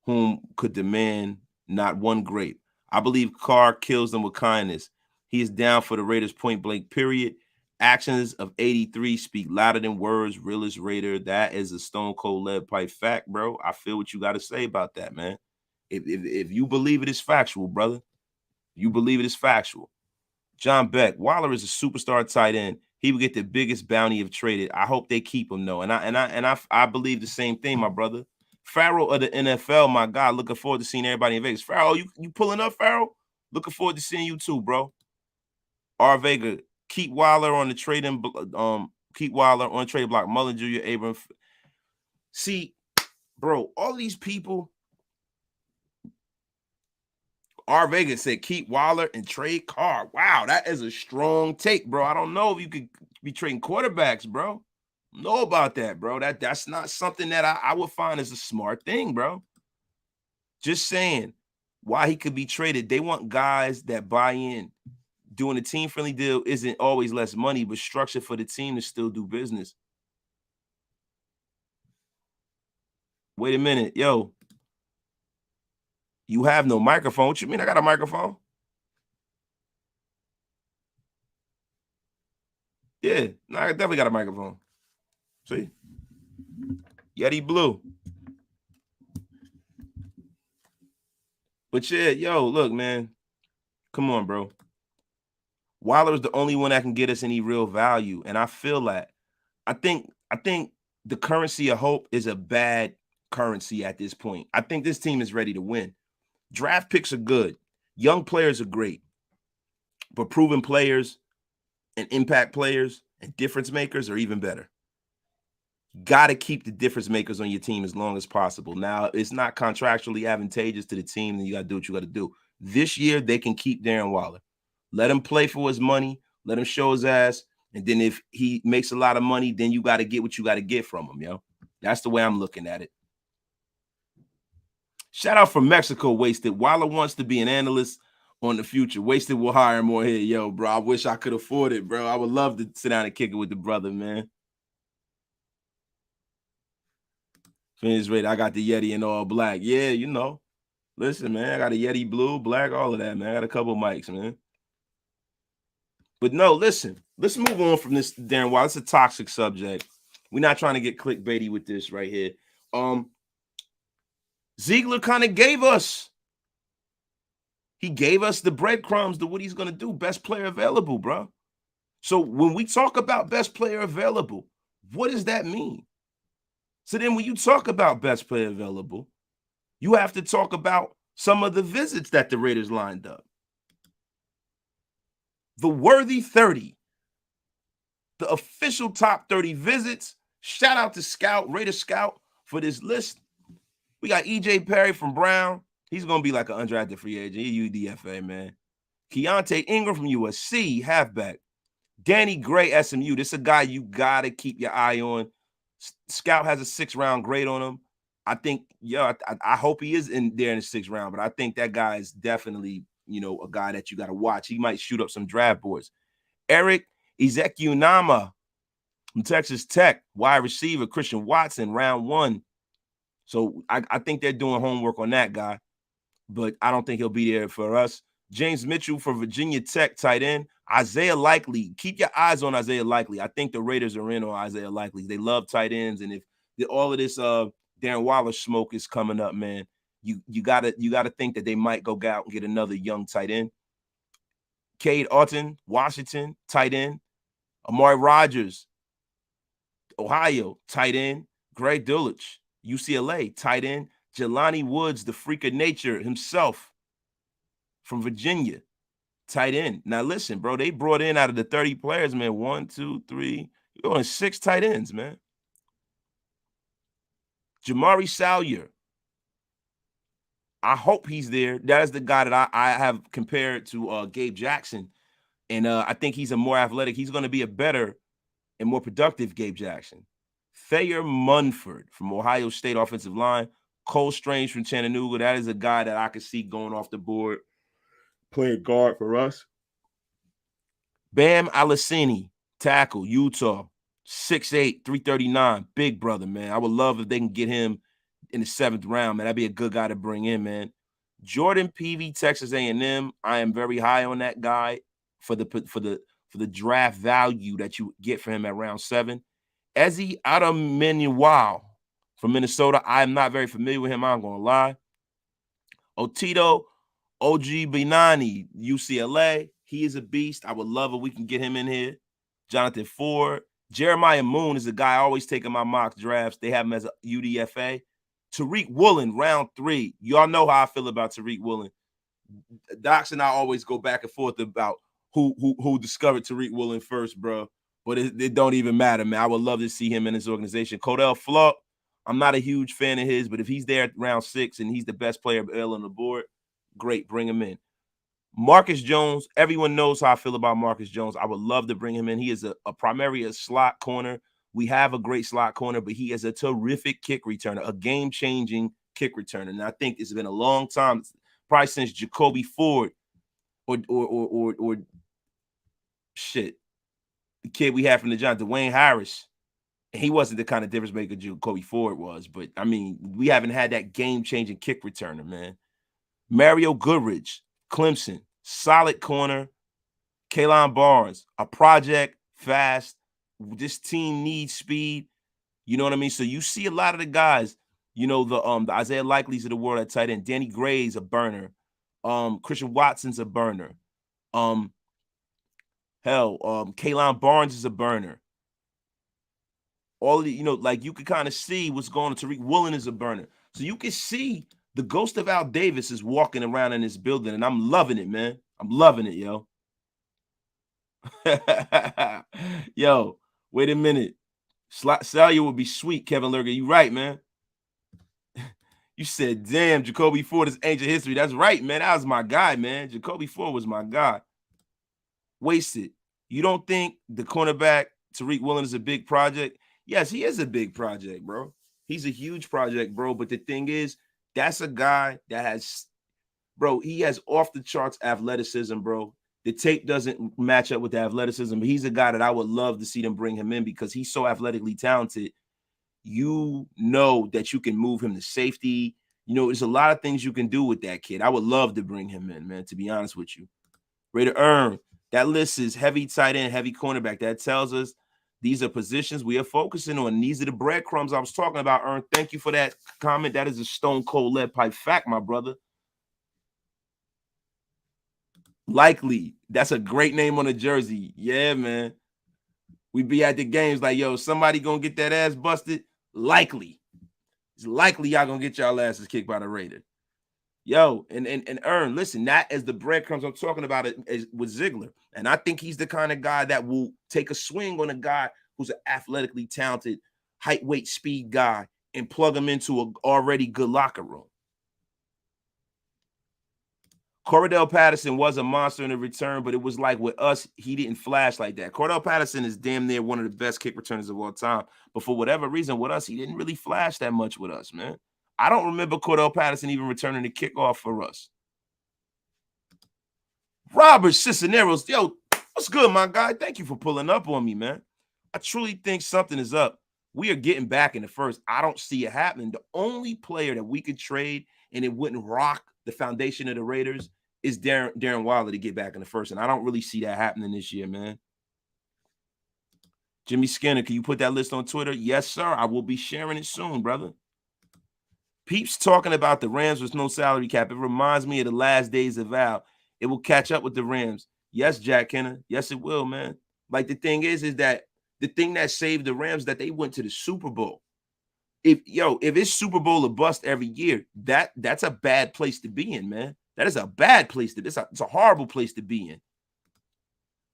whom could demand not one grape. I believe Carr kills them with kindness. He is down for the Raiders point blank, period. Actions of 83 speak louder than words. Realest Raider. That is a stone cold lead pipe fact, bro. I feel what you got to say about that, man. If you believe it is factual, brother, you believe it is factual. John Beck, Waller is a superstar tight end. He would get the biggest bounty if traded. I hope they keep him though, and I believe the same thing, my brother. Farrell of the NFL, my God, looking forward to seeing everybody in Vegas. Farrell, you pulling up, Farrell? Looking forward to seeing you too, bro. R. Vega, keep Waller on the trading, keep Waller on trade block. Mullen Jr., Abram. See, bro, all these people. R. Vega said keep Waller and trade Carr. Wow, that is a strong take, bro. I don't know if you could be trading quarterbacks, bro. Know about that, bro. That's not something that I would find as a smart thing, bro. Just saying why he could be traded. They want guys that buy in. Doing a team-friendly deal isn't always less money, but structure for the team to still do business. Wait a minute, yo. You have no microphone. What you mean I got a microphone? Yeah, no, I definitely got a microphone. See? Yeti Blue. But yeah, yo, look, man. Come on, bro. Waller is the only one that can get us any real value. And I feel that. I think the currency of hope is a bad currency at this point. I think this team is ready to win. Draft picks are good. Young players are great. But proven players and impact players and difference makers are even better. Got to keep the difference makers on your team as long as possible. Now, it's not contractually advantageous to the team, and you got to do what you got to do. This year, they can keep Darren Waller. Let him play for his money. Let him show his ass. And then if he makes a lot of money, then you got to get what you got to get from him, yo. That's the way I'm looking at it. Shout out from Mexico, Wasted. Waller wants to be an analyst on the future. Wasted will hire him more here. Yo, bro, I wish I could afford it, bro. I would love to sit down and kick it with the brother, man. Finish rate. I got the Yeti in all black. Yeah, you know. Listen, man, I got a Yeti blue, black, all of that, man. I got a couple mics, man. But no, listen. Let's move on from this, Darren Waller. It's a toxic subject. We're not trying to get clickbaity with this right here. Ziegler kind of gave us. He gave us the breadcrumbs to what he's going to do. Best player available, bro. So when we talk about best player available, what does that mean? So then when you talk about best player available, you have to talk about some of the visits that the Raiders lined up. The worthy 30, the official top 30 visits. Shout out to Scout, Raider Scout for this list. We got EJ Perry from Brown. He's going to be like an undrafted free agent. He UDFA, man. Keontae Ingram from USC, halfback. Danny Gray, SMU. This is a guy you got to keep your eye on. Scout has a 6th-round grade on him. I think, I hope he is in there in the 6th round, but I think that guy is definitely, a guy that you got to watch. He might shoot up some draft boards. Eric Ezekiunama from Texas Tech, wide receiver, Christian Watson, round 1. So I think they're doing homework on that guy, but I don't think he'll be there for us. James Mitchell for Virginia Tech, tight end. Isaiah Likely. Keep your eyes on Isaiah Likely. I think the Raiders are in on Isaiah Likely. They love tight ends, and if all of this Darren Waller smoke is coming up, man, you gotta think that they might go out and get another young tight end. Cade Otton, Washington, tight end. Amari Rogers, Ohio, tight end. Greg Dulcich, UCLA, tight end. Jelani Woods, the freak of nature himself, from Virginia, tight end. Now listen, bro, they brought in out of the 30 players, man, 1, 2, 3, you're going 6 tight ends, man. Jamari Salyer. I hope he's there. That is the guy that I have compared to Gabe Jackson. And I think he's a more athletic. He's going to be a better and more productive Gabe Jackson. Thayer Munford from Ohio State offensive line. Cole Strange from Chattanooga. That is a guy that I could see going off the board, playing guard for us. Bam Alasini, tackle, Utah. 6'8", 339. Big brother, man. I would love if they can get him in the 7th round, man. That'd be a good guy to bring in, man. Jordan Peavy, Texas A&M. I am very high on that guy for the draft value that you get for him at round 7. Ezi Adaminuwa from Minnesota. I am not very familiar with him, I'm going to lie. Otito Ojibinani, UCLA. He is a beast. I would love if we can get him in here. Jonathan Ford. Jeremiah Moon is a guy I always take in my mock drafts. They have him as a UDFA. Tariq Woolen, round 3. Y'all know how I feel about Tariq Woolen. Docs and I always go back and forth about who discovered Tariq Woolen first, bro. But it don't even matter, man. I would love to see him in his organization. Cordell Flott, I'm not a huge fan of his, but if he's there at round 6 and he's the best player on the board, great, bring him in. Marcus Jones, everyone knows how I feel about Marcus Jones. I would love to bring him in. He is a primary slot corner. We have a great slot corner, but he is a terrific kick returner, a game-changing kick returner. And I think it's been a long time, probably since Jacoby Ford or shit, the kid we had from the Giants, Dwayne Harris. He wasn't the kind of difference maker Jacoby Ford was, but I mean, we haven't had that game-changing kick returner, man. Mario Goodrich, Clemson, solid corner. Kalon Barnes, a project, fast. This team needs speed. You know what I mean? So you see a lot of the guys, you know, the Isaiah Likely's of the world at tight end. Danny Gray's a burner. Christian Watson's a burner. Kalon Barnes is a burner. All of the, you know, like you can kind of see what's going on. Tariq Woolen is a burner. So you can see the ghost of Al Davis is walking around in this building, and I'm loving it, man. I'm loving it, yo. Yo, wait a minute. Salyer would be sweet, Kevin Lurger. You right, man. You said, damn, Jacoby Ford is ancient history. That's right, man. That was my guy, man. Jacoby Ford was my guy. Wasted. You don't think the cornerback, Tariq Woolen, is a big project? Yes, he is a big project, bro. He's a huge project, bro. But the thing is, that's a guy that has, bro, he has off-the-charts athleticism, bro. The tape doesn't match up with the athleticism, but he's a guy that I would love to see them bring him in because he's so athletically talented. You know that you can move him to safety. You know, there's a lot of things you can do with that kid. I would love to bring him in, man, to be honest with you. Raider Earn, that list is heavy tight end, heavy cornerback. That tells us these are positions we are focusing on. These are the breadcrumbs I was talking about, Earn. Thank you for that comment. That is a stone cold lead pipe fact, my brother. Likely. That's a great name on a jersey. Yeah, man. We be at the games like, yo, somebody gonna get that ass busted? Likely. It's likely y'all gonna get y'all asses kicked by the Raider. Yo, and Earn, listen, that is the breadcrumbs I'm talking about is with Ziegler. And I think he's the kind of guy that will take a swing on a guy who's an athletically talented, height, weight, speed guy and plug him into an already good locker room. Cordell Patterson was a monster in the return, but it was like with us, he didn't flash like that. Cordell Patterson is damn near one of the best kick returners of all time. But for whatever reason, with us, he didn't really flash that much with us, man. I don't remember Cordell Patterson even returning the kickoff for us. Robert Cisneros, yo, what's good, my guy? Thank you for pulling up on me, man. I truly think something is up. We are getting back in the first. I don't see it happening. The only player that we could trade and it wouldn't rock the foundation of the Raiders is Darren Waller to get back in the first. And I don't really see that happening this year, man. Jimmy Skinner, can you put that list on Twitter? Yes, sir. I will be sharing it soon, brother. Peeps talking about the Rams with no salary cap. It reminds me of the last days of Al. It will catch up with the Rams. Yes, Jack Kenner. Yes, it will, man. Like the thing is that the thing that saved the Rams that they went to the Super Bowl. If it's Super Bowl or bust every year, that's a bad place to be in, man. That is a bad place to. It's a horrible place to be in.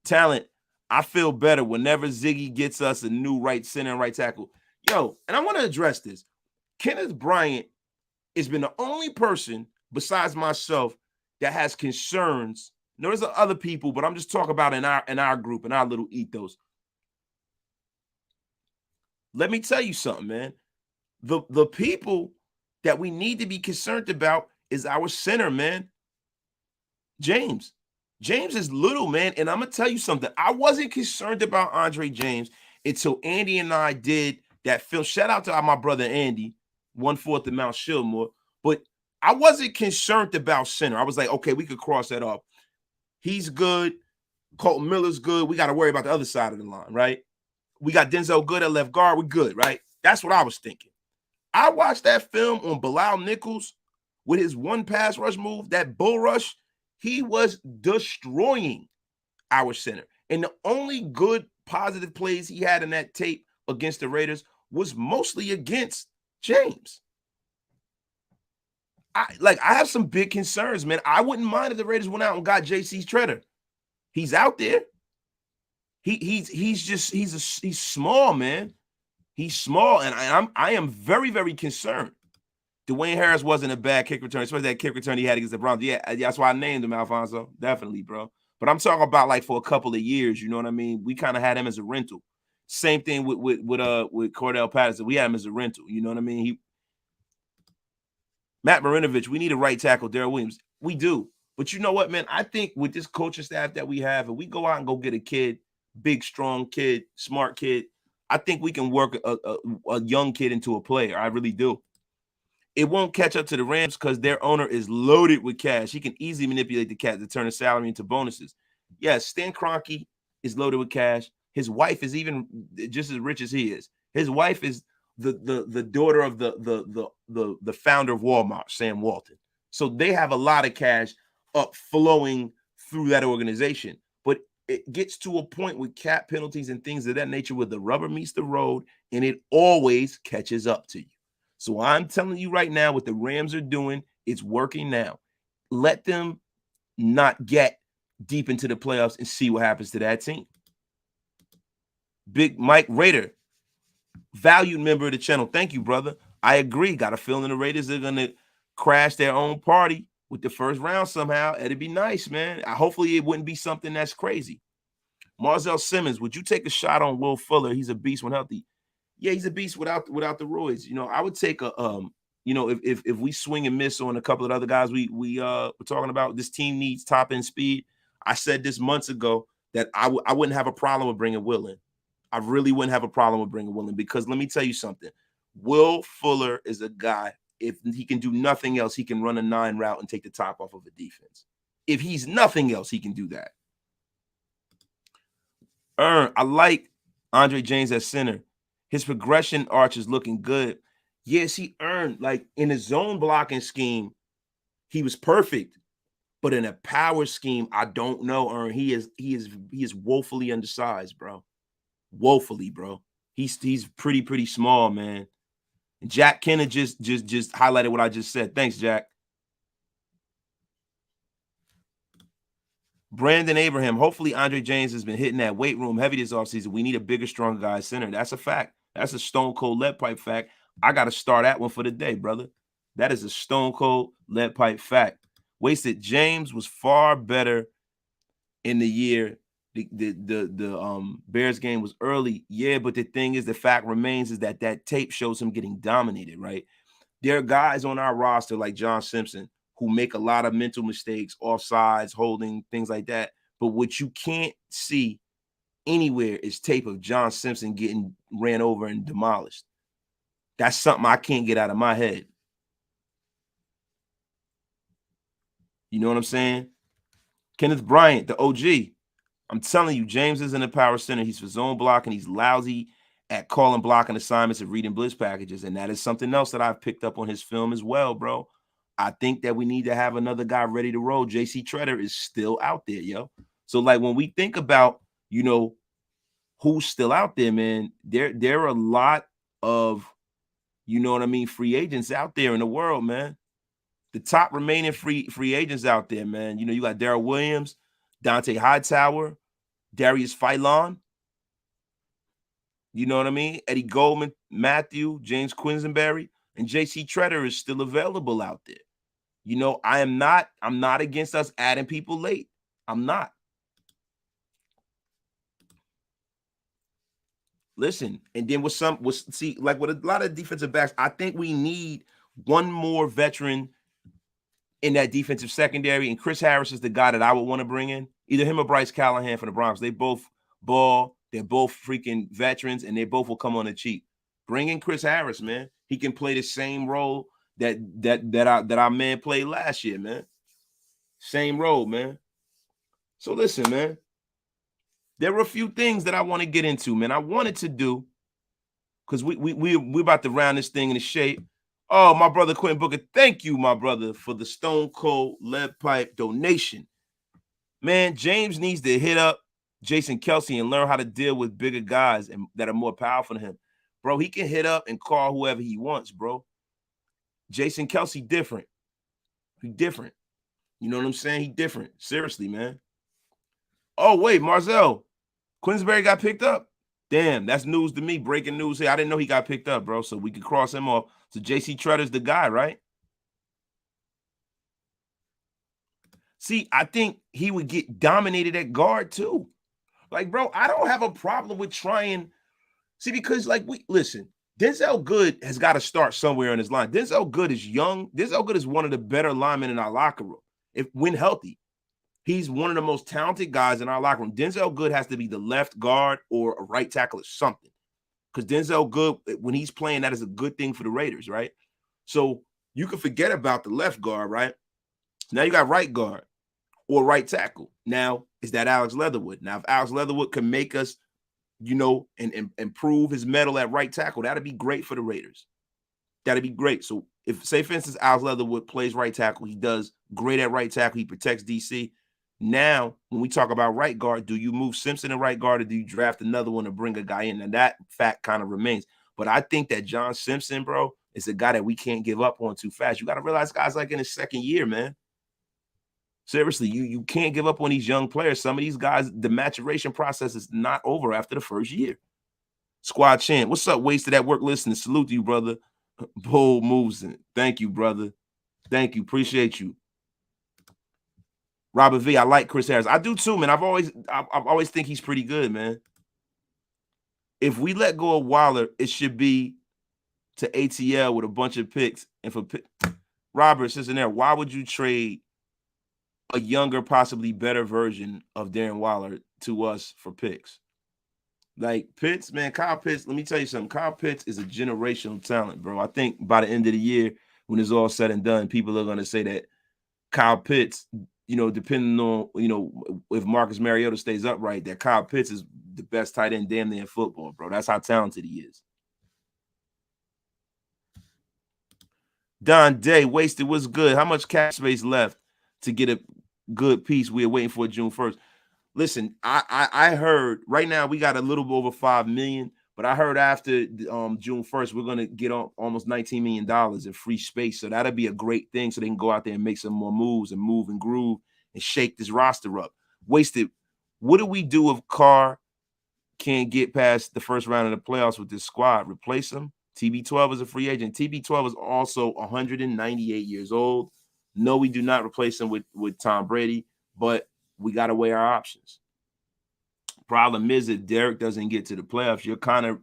Talent. I feel better whenever Ziggy gets us a new right center and right tackle. Yo, and I want to address this. Kenneth Bryant has been the only person besides myself that has concerns. No, there's other people, but I'm just talking about in our group, in our little ethos. Let me tell you something, man. The people that we need to be concerned about is our center, man. James. James is little, man. And I'm going to tell you something. I wasn't concerned about Andre James until Andy and I did that film. Shout out to my brother Andy, 1/4 of Mount Shillmore. But I wasn't concerned about center. I was like, okay, we could cross that off. He's good. Colton Miller's good. We got to worry about the other side of the line, right? We got Denzel Good at left guard. We're good, right? That's what I was thinking. I watched that film on Bilal Nichols with his one pass rush move, that bull rush. He was destroying our center. And the only good positive plays he had in that tape against the Raiders was mostly against James. I have some big concerns, man. I wouldn't mind if the Raiders went out and got J.C. Treader. He's out there. He's small, man. He's small, and I am very, very concerned. Dwayne Harris wasn't a bad kick return, especially that kick return he had against the Browns. Yeah, that's why I named him, Alfonso. Definitely, bro. But I'm talking about like for a couple of years, you know what I mean? We kind of had him as a rental. Same thing with Cordell Patterson. We had him as a rental. You know what I mean? Matt Marinovich, we need a right tackle, Daryle Williams. We do. But you know what, man? I think with this coaching staff that we have, if we go out and go get a kid, big, strong kid, smart kid, I think we can work a young kid into a player. I really do. It won't catch up to the Rams because their owner is loaded with cash. He can easily manipulate the cash to turn a salary into bonuses. Yes, Stan Kroenke is loaded with cash. His wife is even just as rich as he is. His wife is the daughter of the founder of Walmart, Sam Walton. So they have a lot of cash up flowing through that organization. But it gets to a point with cap penalties and things of that nature where the rubber meets the road, and it always catches up to you. So I'm telling you right now, what the Rams are doing, it's working now. Let them not get deep into the playoffs and see what happens to that team. Big Mike Raider, valued member of the channel. Thank you, brother. I agree. Got a feeling the Raiders are going to crash their own party with the first round somehow. It'd be nice, man. Hopefully it wouldn't be something that's crazy. Marzell Simmons, would you take a shot on Will Fuller? He's a beast when healthy. Yeah, he's a beast without the roids. You know, I would take a you know, if we swing and miss on a couple of other guys we're talking about, this team needs top end speed. I said this months ago that I wouldn't have a problem with bringing Will in. I really wouldn't have a problem with bringing Will in because let me tell you something. Will Fuller is a guy, if he can do nothing else, he can run a 9 route and take the top off of a defense. If he's nothing else, he can do that. I like Andre James at center. His progression arch is looking good. Yes, he earned, like in his zone blocking scheme, he was perfect. But in a power scheme, I don't know, he is woefully undersized, bro. Woefully, bro. He's pretty small, man. And Jack Kenner just highlighted what I just said. Thanks, Jack. Brandon Abraham, hopefully Andre James has been hitting that weight room heavy this offseason. We need a bigger, stronger guy center. That's a fact. That's a stone cold lead pipe fact. I got to start that one for the day, brother. That is a stone cold lead pipe fact. Wasted James was far better in the year. The Bears game was early. Yeah, but the thing is, the fact remains is that tape shows him getting dominated, right? There are guys on our roster like John Simpson who make a lot of mental mistakes, offsides, holding, things like that. But what you can't see anywhere is tape of John Simpson getting ran over and demolished. That's something I can't get out of my head. You know what I'm saying? Kenneth Bryant, the OG. I'm telling you, James isn't a power center. He's for zone blocking. He's lousy at calling blocking assignments and reading blitz packages. And that is something else that I've picked up on his film as well, bro. I think that we need to have another guy ready to roll. J.C. Treader is still out there, yo. So, like, when we think about, you know, who's still out there, man, there are a lot of, you know what I mean, free agents out there in the world, man. The top remaining free agents out there, man. You know, you got Daryle Williams, Dante Hightower, Darius Philon. You know what I mean? Eddie Goldman, Matthew, James Quisenberry, and J.C. Treader is still available out there. You know, I'm not against us adding people late. I'm not. Listen, and then with like with a lot of defensive backs, I think we need one more veteran in that defensive secondary, and Chris Harris is the guy that I would want to bring in. Either him or Bryce Callahan for the Broncos. They both ball. They're both freaking veterans, and they both will come on the cheap. Bring in Chris Harris, man. He can play the same role that our man played last year, man. Same role, man. So listen, man. There were a few things that I want to get into, man. I wanted to do, because we're about to round this thing into shape. Oh, my brother Quentin Booker, thank you, my brother, for the Stone Cold Lead Pipe donation. Man, James needs to hit up Jason Kelsey and learn how to deal with bigger guys and that are more powerful than him. Bro, he can hit up and call whoever he wants, bro. Jason Kelsey different. He different. You know what I'm saying? He different. Seriously, man. Oh, wait, Marzell. Quinsbury got picked up? Damn, that's news to me. Breaking news here. I didn't know he got picked up, bro, so we could cross him off. So J.C. Treader's the guy, right? See, I think he would get dominated at guard, too. Like, bro, I don't have a problem with trying. See, because, like, listen, Denzel Good has got to start somewhere in his line. Denzel Good is young. Denzel Good is one of the better linemen in our locker room, when healthy. He's one of the most talented guys in our locker room. Denzel Good has to be the left guard or a right tackle or something. Because Denzel Good, when he's playing, that is a good thing for the Raiders, right? So you can forget about the left guard, right? Now you got right guard or right tackle. Now, is that Alex Leatherwood? Now, if Alex Leatherwood can make us, you know, and improve his medal at right tackle, that'd be great for the Raiders. That'd be great. So if, say, for instance, Alex Leatherwood plays right tackle, he does great at right tackle, he protects DC. Now, when we talk about right guard, do you move Simpson to right guard or do you draft another one to bring a guy in? And that fact kind of remains. But I think that John Simpson, bro, is a guy that we can't give up on too fast. You got to realize guys like in his second year, man. Seriously, you can't give up on these young players. Some of these guys, the maturation process is not over after the first year. Squad Chan, what's up, Wasted at Work listening? Salute to you, brother. Bold moves in. Thank you, brother. Thank you. Appreciate you. Robert V, I like Chris Harris. I do too, man. I've always think he's pretty good, man. If we let go of Waller, it should be to ATL with a bunch of picks. And for Robert, sits in there, why would you trade a younger, possibly better version of Darren Waller to us for picks? Like Pitts, man, Kyle Pitts, let me tell you something. Kyle Pitts is a generational talent, bro. I think by the end of the year, when it's all said and done, people are going to say that Kyle Pitts, you know, depending on, you know, if Marcus Mariota stays upright, that Kyle Pitts is the best tight end damn near in football, bro. That's how talented he is. Don Day, Wasted, what's good? How much cap space left to get a good piece? We're waiting for June 1st. Listen, I heard right now we got a little bit over 5 million, but I heard after June 1st, we're going to get almost $19 million in free space. So that'll be a great thing. So they can go out there and make some more moves and move and groove and shake this roster up. Wasted, what do we do if Carr can't get past the first round of the playoffs with this squad? Replace him? TB12 is a free agent. TB12 is also 198 years old. No, we do not replace him with Tom Brady, but we got to weigh our options. Problem is, if Derek doesn't get to the playoffs, you're kind of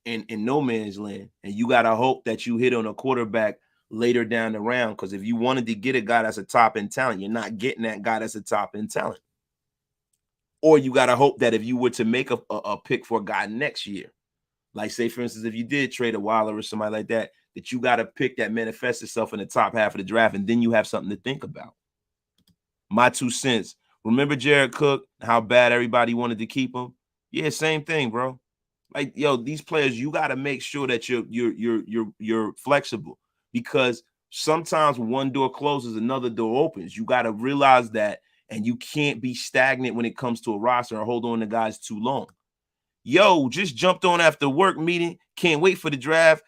in no man's land, and you got to hope that you hit on a quarterback later down the round, because if you wanted to get a guy that's a top-end talent, you're not getting that guy that's a top-end talent. Or you got to hope that if you were to make a pick for a guy next year, like, say, for instance, if you did trade a Waller or somebody like that, that you got to pick that manifests itself in the top half of the draft, and then you have something to think about. My 2 cents. Remember Jared Cook, how bad everybody wanted to keep him? Yeah, same thing, bro. Like, yo, these players, you got to make sure that you're flexible, because sometimes one door closes, another door opens. You got to realize that, and you can't be stagnant when it comes to a roster or hold on to guys too long. Yo, just jumped on after work meeting. Can't wait for the draft.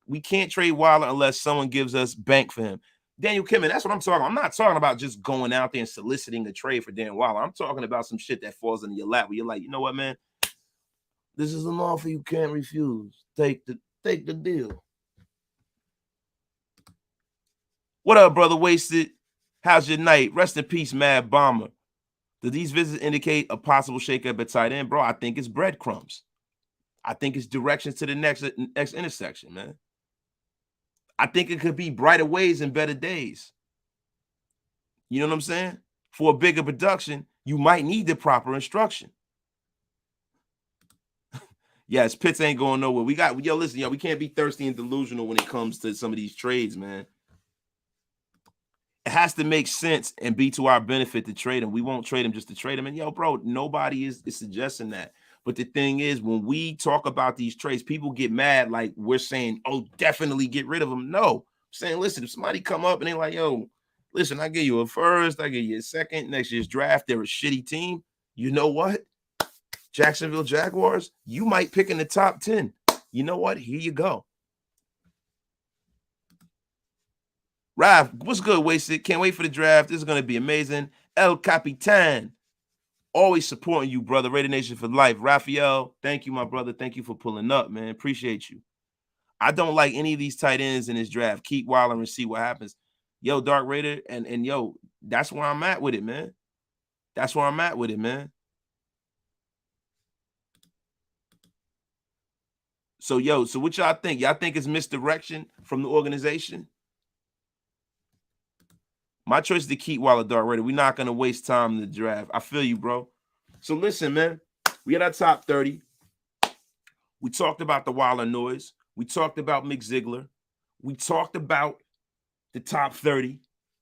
We can't trade Waller unless someone gives us bank for him. Daniel Kim, and that's what I'm talking about. I'm not talking about just going out there and soliciting a trade for Darren Waller. I'm talking about some shit that falls into your lap where you're like, you know what, man? This is an offer you can't refuse. Take the deal. What up, brother Wasted? How's your night? Rest in peace, Mad Bomber. Do these visits indicate a possible shakeup at tight end? Bro, I think it's breadcrumbs. I think it's directions to the next intersection, man. I think it could be brighter ways and better days. You know what I'm saying? For a bigger production, you might need the proper instruction. Yes, Pitts ain't going nowhere. Listen, we can't be thirsty and delusional when it comes to some of these trades, man. It has to make sense and be to our benefit to trade him. We won't trade him just to trade him. And bro, nobody is suggesting that. But the thing is, when we talk about these trades, people get mad like we're saying, oh, definitely get rid of them. No, I'm saying, listen, if somebody come up and they're like, yo, listen, I give you a first, I give you a second, next year's draft, they're a shitty team. You know what? Jacksonville Jaguars, you might pick in the top 10. You know what? Here you go. Rav, what's good, Wasted? Can't wait for the draft. This is going to be amazing. El Capitan, always supporting you, brother. Raider Nation for life. Raphael, thank you, my brother. Thank you for pulling up, man. Appreciate you. I don't like any of these tight ends in this draft. Keep wilding and see what happens. Yo, Dark Raider, and yo, that's where I'm at with it, man. That's where I'm at with it, man. So what y'all think? Y'all think it's misdirection from the organization? My choice is to keep Waller, Dark Raider. We're not going to waste time in the draft. I feel you, bro. So listen, man. We had our top 30. We talked about the Waller noise. We talked about Mick Ziegler. We talked about the top 30.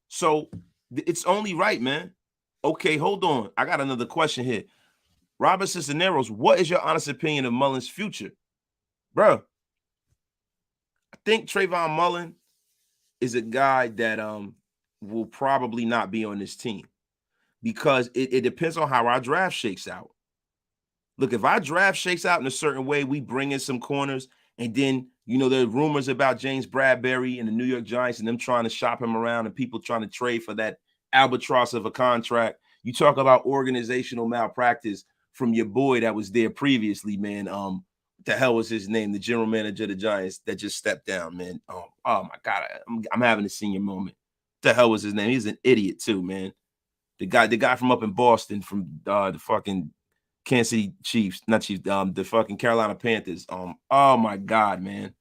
So it's only right, man. Okay, hold on. I got another question here. Robinson Cisneros, what is your honest opinion of Mullen's future? Bro, I think Trayvon Mullen is a guy that will probably not be on this team because it depends on how our draft shakes out. Look, if our draft shakes out in a certain way, we bring in some corners, and then, there are rumors about James Bradbury and the New York Giants and them trying to shop him around and people trying to trade for that albatross of a contract. You talk about organizational malpractice from your boy that was there previously, man. What the hell was his name? The general manager of the Giants that just stepped down, man. Oh my God, I'm having a senior moment. What the hell was his name? He's an idiot too, man. The guy from up in Boston, from the fucking Kansas City Chiefs, not Chiefs, the fucking Carolina Panthers. Oh my God, man.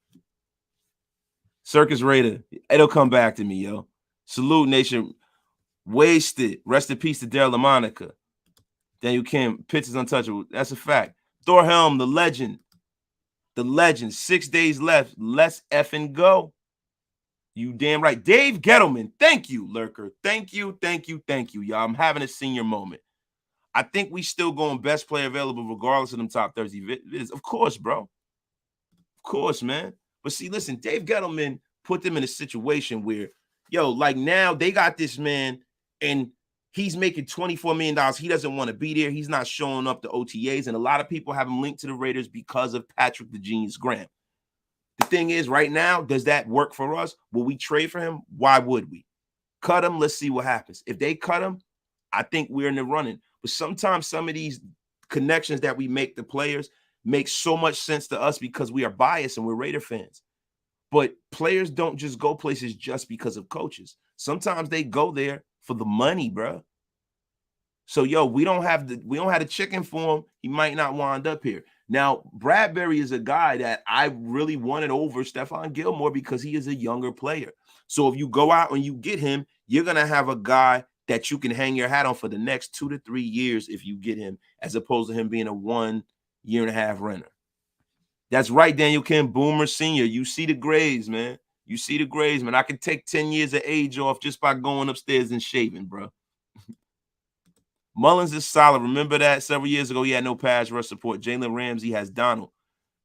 Circus Raider, it'll come back to me, yo. Salute, Nation. Wasted. Rest in peace to Daryle, Lamonica. Daniel Kim, Pitts is untouchable. That's a fact. Thor Helm, the legend. The legend. 6 days left. Let's effing go. You damn right. Dave Gettleman. Thank you, Lurker. Thank you, y'all. I'm having a senior moment. I think we still going best player available regardless of them top 30 vids. Of course, bro. Of course, man. But see, listen, Dave Gettleman put them in a situation where, like now they got this man and he's making $24 million. He doesn't want to be there. He's not showing up to OTAs. And a lot of people have him linked to the Raiders because of Patrick the Genius Graham. The thing is, right now, does that work for us? Will we trade for him? Why would we? Cut him. Let's see what happens. If they cut him, I think we're in the running. But sometimes some of these connections that we make to players make so much sense to us because we are biased and we're Raider fans. But players don't just go places just because of coaches. Sometimes they go there for the money, bro. So, we don't have the chicken for him. He might not wind up here. Now, Bradbury is a guy that I really wanted over Stephon Gilmore because he is a younger player. So if you go out and you get him, you're going to have a guy that you can hang your hat on for the next 2 to 3 years if you get him, as opposed to him being a 1 year and a half renter. That's right, Daniel Kim, Boomer Sr. You see the grades, man. You see the grades, man. I can take 10 years of age off just by going upstairs and shaving, bro. Mullins is solid. Remember that several years ago, he had no pass rush support. Jalen Ramsey has Donald.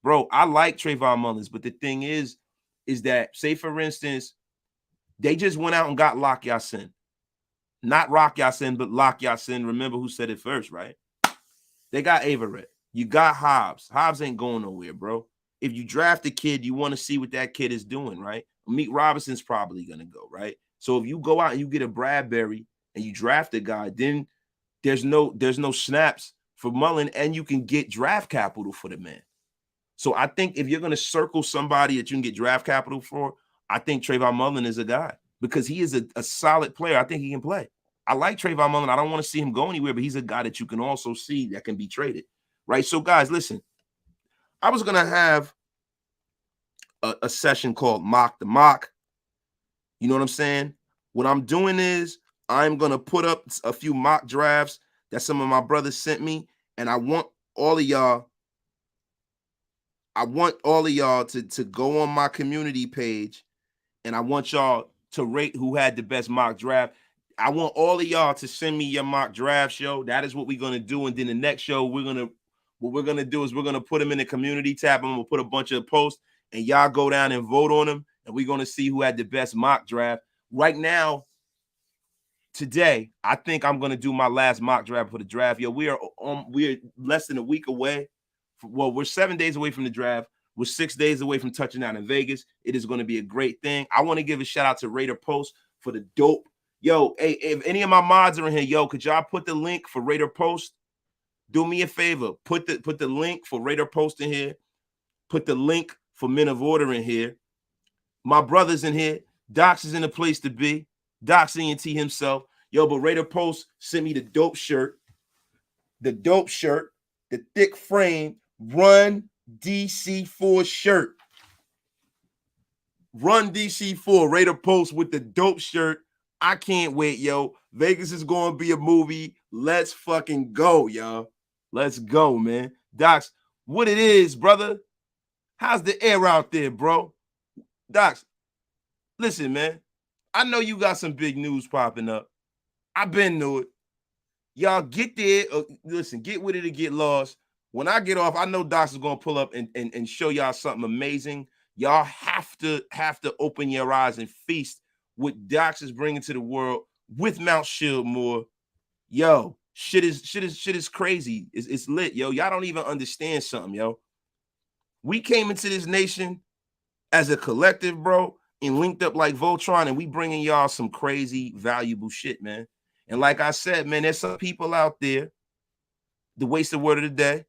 Bro, I like Trayvon Mullins, but the thing is that, say, for instance, they just went out and got Lock Yassin. Not Rock Yassin, but Lock Yassin. Remember who said it first, right? They got Averett. You got Hobbs. Hobbs ain't going nowhere, bro. If you draft a kid, you want to see what that kid is doing, right? Meek Robinson's probably going to go, right? So if you go out and you get a Bradbury and you draft a guy, then there's no snaps for Mullen, and you can get draft capital for the man. So I think if you're going to circle somebody that you can get draft capital for, I think Trayvon Mullen is a guy because he is a solid player. I think he can play. I like Trayvon Mullen. I don't want to see him go anywhere, but he's a guy that you can also see that can be traded, right? So guys, listen, I was going to have a session called Mock the Mock. You know what I'm saying? What I'm doing is I'm going to put up a few mock drafts that some of my brothers sent me, and I want all of y'all to go on my community page, and I want y'all to rate who had the best mock draft. I want all of y'all to send me your mock draft show. That is what we're going to do. And then the next show, what we're going to do is we're going to put them in the community tab. I'm going to put a bunch of posts, and y'all go down and vote on them, and we're going to see who had the best mock draft. Right now, today, I think I'm going to do my last mock draft for the draft. Yo, we are less than a week away. Well, we're 7 days away from the draft. We're 6 days away from touching down in Vegas. It is going to be a great thing. I want to give a shout out to Raider Post for the dope. Yo, hey, if any of my mods are in here, yo, could y'all put the link for Raider Post? Do me a favor. Put the link for Raider Post in here. Put the link for Men of Order in here. My brother's in here. Docs is in the place to be. Docs ENT himself. Yo, but Raider Post sent me the dope shirt. The dope shirt. The thick frame. Run DC4 shirt. Run DC4. Raider Post with the dope shirt. I can't wait, yo. Vegas is going to be a movie. Let's fucking go, y'all. Let's go, man. Docs, what it is, brother? How's the air out there, bro? Docs, listen, man. I know you got some big news popping up. I've been to it. Y'all get there. Listen, get with it or get lost. When I get off, I know Docs is going to pull up and show y'all something amazing. Y'all have to open your eyes and feast what Docs is bringing to the world with Mount Shieldmore. Yo, shit is crazy. It's lit, yo. Y'all don't even understand something, yo. We came into this nation as a collective, bro, and linked up like Voltron, and we bringing y'all some crazy, valuable shit, man. And like I said, man, there's some people out there, the wasted word of the day,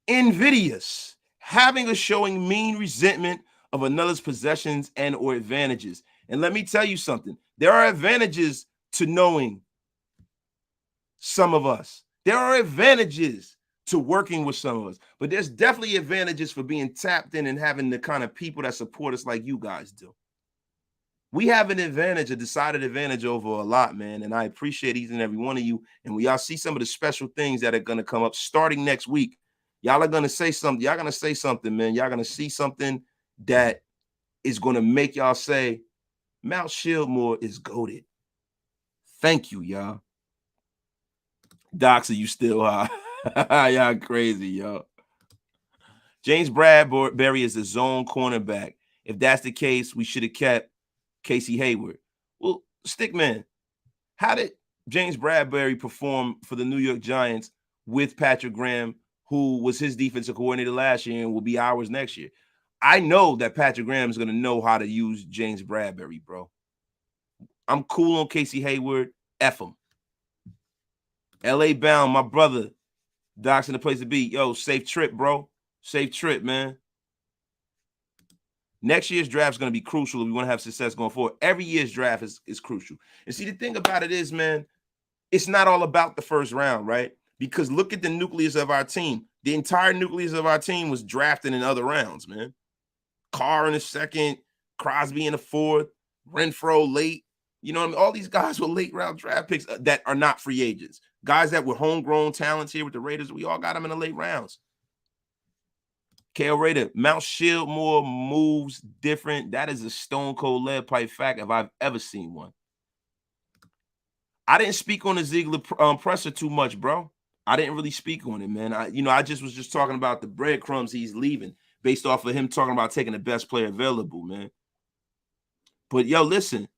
envious, having or showing mean resentment of another's possessions and or advantages. And let me tell you something. There are advantages to knowing some of us. There are advantages to working with some of us. But there's definitely advantages for being tapped in and having the kind of people that support us like you guys do. We have an advantage, a decided advantage over a lot, man. And I appreciate each and every one of you. And we all see some of the special things that are going to come up starting next week. Y'all are going to say something. Y'all going to say something, man. Y'all going to see something that is going to make y'all say, Mount Shieldmore is goated. Thank you, y'all. Docs, are you still high? Y'all crazy, yo. James Bradbury is the zone cornerback. If that's the case, we should have kept Casey Hayward. Well, Stickman, how did James Bradbury perform for the New York Giants with Patrick Graham, who was his defensive coordinator last year and will be ours next year? I know that Patrick Graham is going to know how to use James Bradbury, bro. I'm cool on Casey Hayward. F him. LA bound, my brother. Doc's in the place to be. Yo, safe trip, bro. Safe trip, man. Next year's draft is going to be crucial if we want to have success going forward. Every year's draft is crucial. And see, the thing about it is, man, it's not all about the first round, right? Because look at the nucleus of our team. The entire nucleus of our team was drafted in other rounds, man. Carr in the second, Crosby in the fourth, Renfrow late. You know what I mean? All these guys were late round draft picks that are not free agents. Guys that were homegrown talents here with the Raiders, we all got them in the late rounds. KO Raider, Mount Shieldmore moves different. That is a stone cold lead pipe fact if I've ever seen one. I didn't speak on the Ziegler presser too much, bro. I didn't really speak on it, man. I just was talking about the breadcrumbs he's leaving based off of him talking about taking the best player available, man. But yo, listen,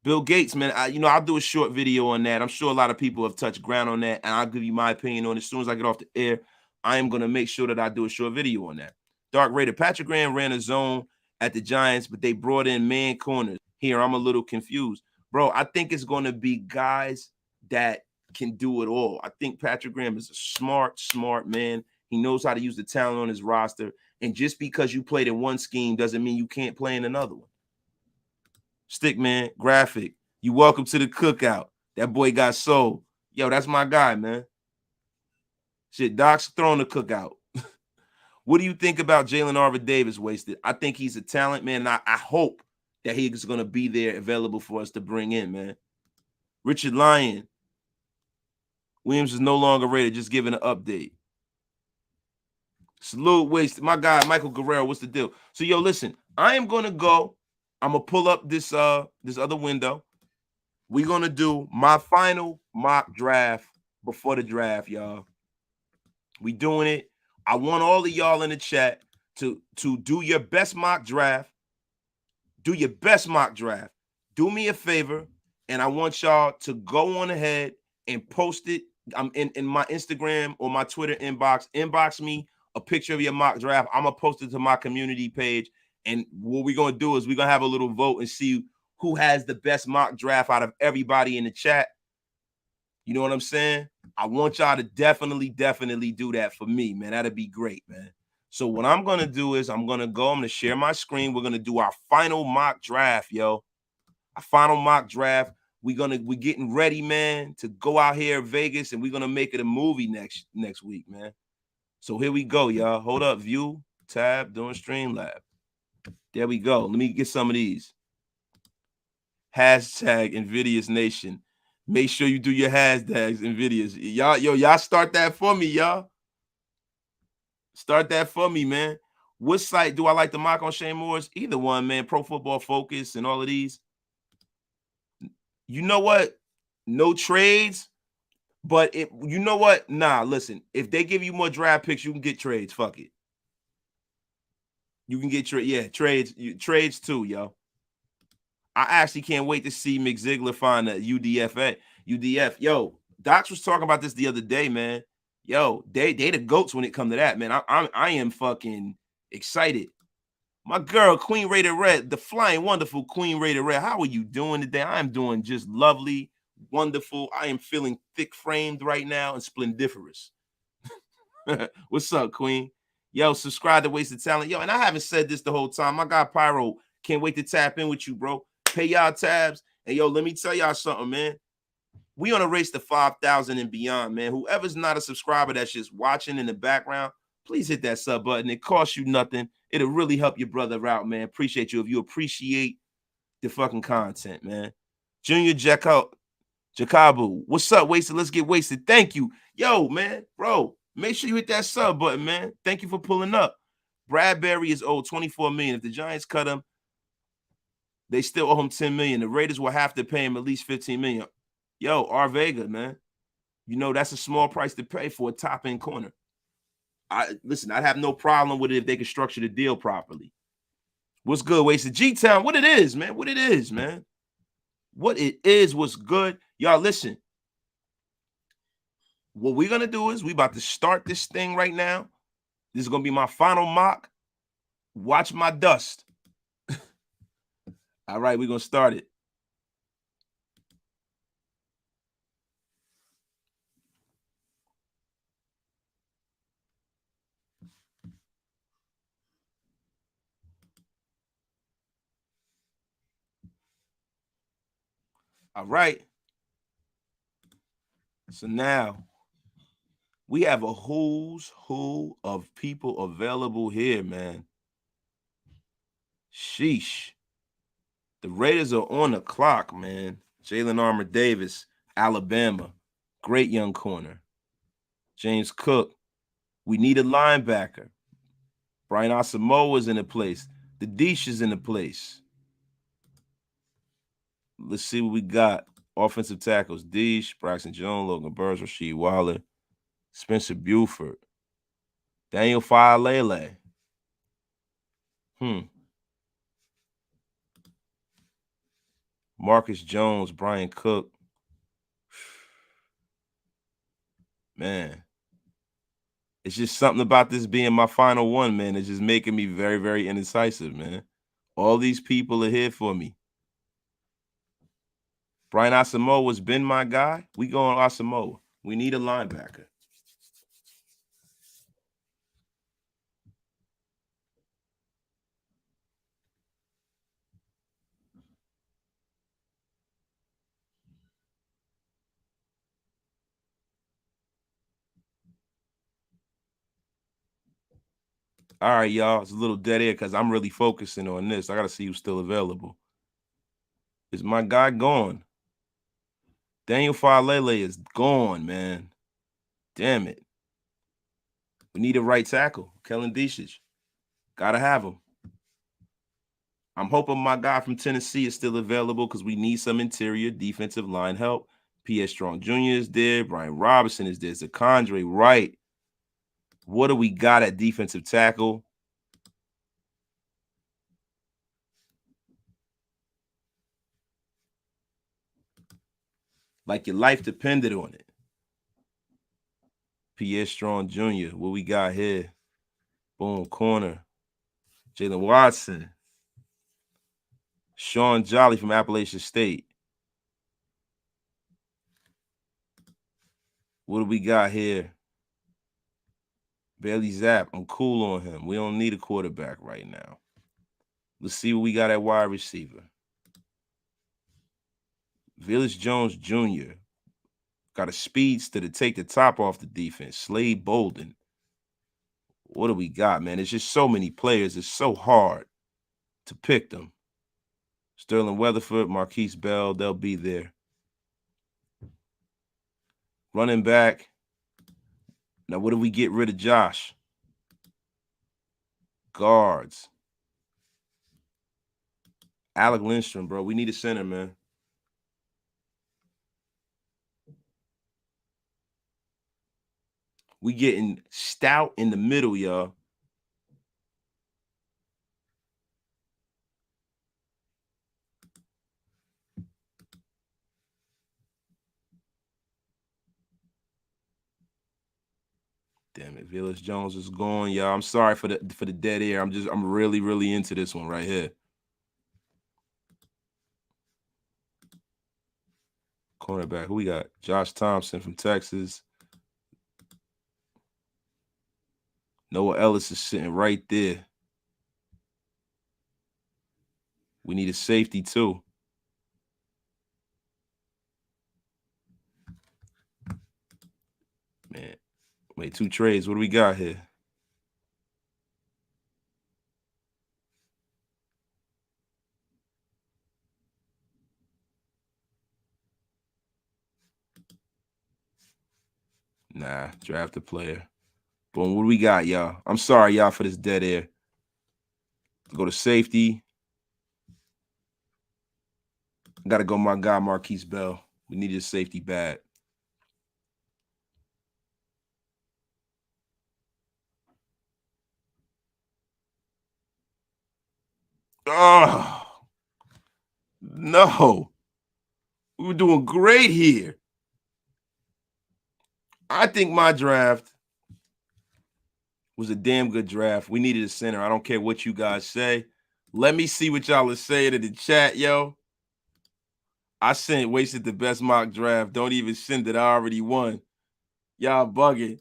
Bill Gates, man, I'll do a short video on that. I'm sure a lot of people have touched ground on that, and I'll give you my opinion on it. As soon as I get off the air, I am going to make sure that I do a short video on that. Dark Raider, Patrick Graham ran a zone at the Giants, but they brought in man corners. Here, I'm a little confused. Bro, I think it's going to be guys that can do it all. I think Patrick Graham is a smart man. He knows how to use the talent on his roster. And just because you played in one scheme doesn't mean you can't play in another one. Stickman, Graphic, you welcome to the cookout. That boy got soul. Yo, that's my guy, man. Shit, Doc's throwing the cookout. What do you think about Jalen Armour-Davis, Wasted? I think he's a talent, man, and I hope that he is going to be there available for us to bring in, man. Richard Lyon. Williams is no longer rated, just giving an update. Salute, Wasted. My guy, Michael Guerrero, what's the deal? So, yo, listen, I am going to go. I'm going to pull up this other window. We're going to do my final mock draft before the draft, y'all. We doing it. I want all of y'all in the chat to do your best mock draft. Do your best mock draft. Do me a favor, and I want y'all to go on ahead and post it. I'm in my Instagram or my Twitter inbox. Inbox me a picture of your mock draft. I'm going to post it to my community page. And what we're going to do is we're going to have a little vote and see who has the best mock draft out of everybody in the chat. You know what I'm saying? I want y'all to definitely do that for me, man. That'd be great, man. So what I'm going to do is I'm going to share my screen. We're going to do our final mock draft, yo. Our final mock draft. We're getting ready, man, to go out here in Vegas, and we're going to make it a movie next week, man. So here we go, y'all. Hold up, view, tab, doing Streamlab. There we go. Let me get some of these. Hashtag Invidious Nation. Make sure you do your hashtags, Invidious. Y'all start that for me, y'all. Start that for me, man. What site do I like to mock on Shane Moore's? Either one, man. Pro Football Focus and all of these. You know what? No trades, but you know what? Nah, listen. If they give you more draft picks, you can get trades. Fuck it. You can get trades too, yo. I actually can't wait to see Mick Ziegler find a UDF. Yo, Docs was talking about this the other day, man. Yo, they the goats when it comes to that, man. I am fucking excited. My girl, Queen Rated Red, the flying wonderful Queen Rated Red. How are you doing today? I am doing just lovely, wonderful. I am feeling thick-framed right now and splendiferous. What's up, Queen? Yo, subscribe to Wasted Talent. Yo, and I haven't said this the whole time. My guy Pyro, can't wait to tap in with you, bro. Pay y'all tabs. And yo, let me tell y'all something, man. We on a race to 5,000 and beyond, man. Whoever's not a subscriber that's just watching in the background, please hit that sub button. It costs you nothing. It'll really help your brother out, man. Appreciate you if you appreciate the fucking content, man. Junior Jacobu, what's up, Wasted? Let's get wasted. Thank you. Yo, man, bro, make sure you hit that sub button, man. Thank you for pulling up. Bradbury is owed $24 million. If the Giants cut him, they still owe him $10 million. The Raiders will have to pay him at least $15 million. Yo, R. Vega, man. You know, that's a small price to pay for a top-end corner. Listen, I'd have no problem with it if they could structure the deal properly. What's good, Wasted? G-Town, what it is, man. What it is, man. What it is, what's good. Y'all, listen. What we're going to do is we about to start this thing right now. This is going to be my final mock. Watch my dust. All right, we're going to start it. All right. So now we have a who's who of people available here, man. Sheesh. The Raiders are on the clock, man. Jalen Armour-Davis, Alabama. Great young corner. James Cook. We need a linebacker. Brian Asamoah is in the place. The Deesh is in the place. Let's see what we got. Offensive tackles. Deesh, Braxton Jones, Logan Burns, Rasheed Waller, Spencer Buford, Daniel Faalele. Marcus Jones, Brian Cook. Man, it's just something about this being my final one, man. It's just making me very, very indecisive, man. All these people are here for me. Brian Asamoah's been my guy. We going Asamoah. We need a linebacker. All right, y'all. It's a little dead air because I'm really focusing on this. I got to see who's still available. Is my guy gone? Daniel Falele is gone, man. Damn it. We need a right tackle. Kellen Dishich. Gotta have him. I'm hoping my guy from Tennessee is still available because we need some interior defensive line help. P.S. Strong Jr. is there. Brian Robinson is there. Zakondre Wright. What do we got at defensive tackle? Like your life depended on it. P.S. Strong Jr. What we got here? Boom, corner. Jalen Watson. Sean Jolly from Appalachian State. What do we got here? Bailey Zapp. I'm cool on him. We don't need a quarterback right now. Let's see what we got at wide receiver. Village Jones Jr. got a speedster to take the top off the defense. Slade Bolden. What do we got, man? It's just so many players. It's so hard to pick them. Sterling Weatherford, Marquise Bell, they'll be there. Running back. Now, what do we get rid of Josh? Guards. Alec Lindstrom, bro. We need a center, man. We getting stout in the middle, y'all. Damn it, Village Jones is gone, y'all. I'm sorry for the dead air. I'm really, really into this one right here. Cornerback. Who we got? Josh Thompson from Texas. Noah Ellis is sitting right there. We need a safety too. Man, wait, 2 trades. What do we got here? Nah, draft a player. Boom, what do we got, y'all? I'm sorry, y'all, for this dead air. Go to safety. Got to go my guy, Marquise Bell. We need a safety bad. Oh, no. We were doing great here. I think my draft was a damn good draft. We needed a center. I don't care what you guys say. Let me see what y'all are saying in the chat, yo. I wasted the best mock draft. Don't even send it. I already won. Y'all bugging.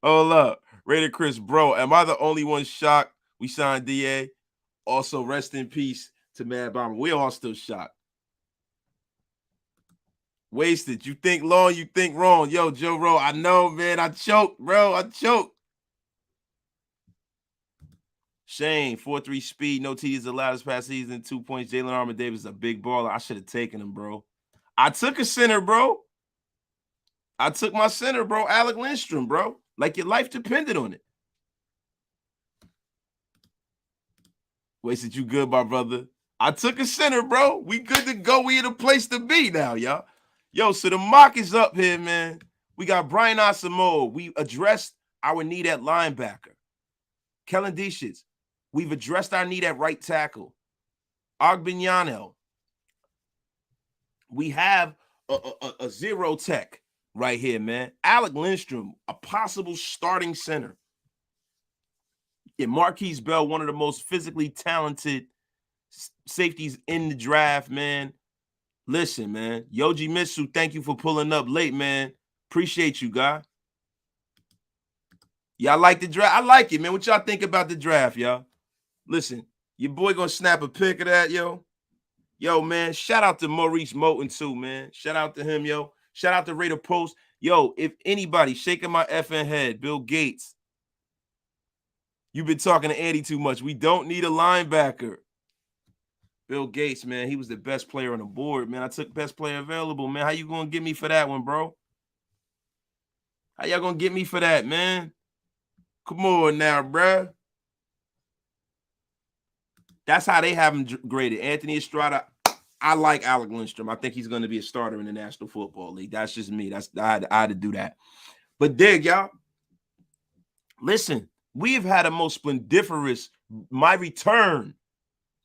Hold up. Raider Chris, bro, am I the only one shocked we signed DA? Also, rest in peace to Mad Bomber. We all still shocked. Wasted. You think long, you think wrong. Yo, Joe Rowe, I know, man. I choked, bro. I choked. Shane, 4-3 speed, no TDs allowed this past season, 2 points. Jalen Armour Davis is a big baller. I should have taken him, bro. I took a center, bro. I took my center, bro. Alec Lindstrom, bro. Like your life depended on it. Wasted, you good, my brother. I took a center, bro. We good to go. We in a place to be now, y'all. Yo, so the mock is up here, man. We got Brian Asamoah. We addressed our need at linebacker. Kellen Dishich. We've addressed our need at right tackle. Ogbenyano. We have a zero tech right here, man. Alec Lindstrom, a possible starting center. And Marquise Bell, one of the most physically talented safeties in the draft, man. Listen, man. Yoji Mitsu, thank you for pulling up late, man. Appreciate you, guy. Y'all like the draft? I like it, man. What y'all think about the draft, y'all? Listen, your boy gonna snap a pic of that, yo. Yo, man, shout out to Maurice Moten, too, man. Shout out to him, yo. Shout out to Raider Post. Yo, if anybody shaking my effing head, Bill Gates, you've been talking to Andy too much. We don't need a linebacker. Bill Gates, man, he was the best player on the board, man. I took best player available, man. How you gonna get me for that one, bro? How y'all gonna get me for that, man? Come on now, bruh. That's how they have him graded. Anthony Estrada, I like Alec Lindstrom. I think he's going to be a starter in the National Football League. That's just me. I had to do that. But dig, y'all. Listen, we have had a most splendiferous, my return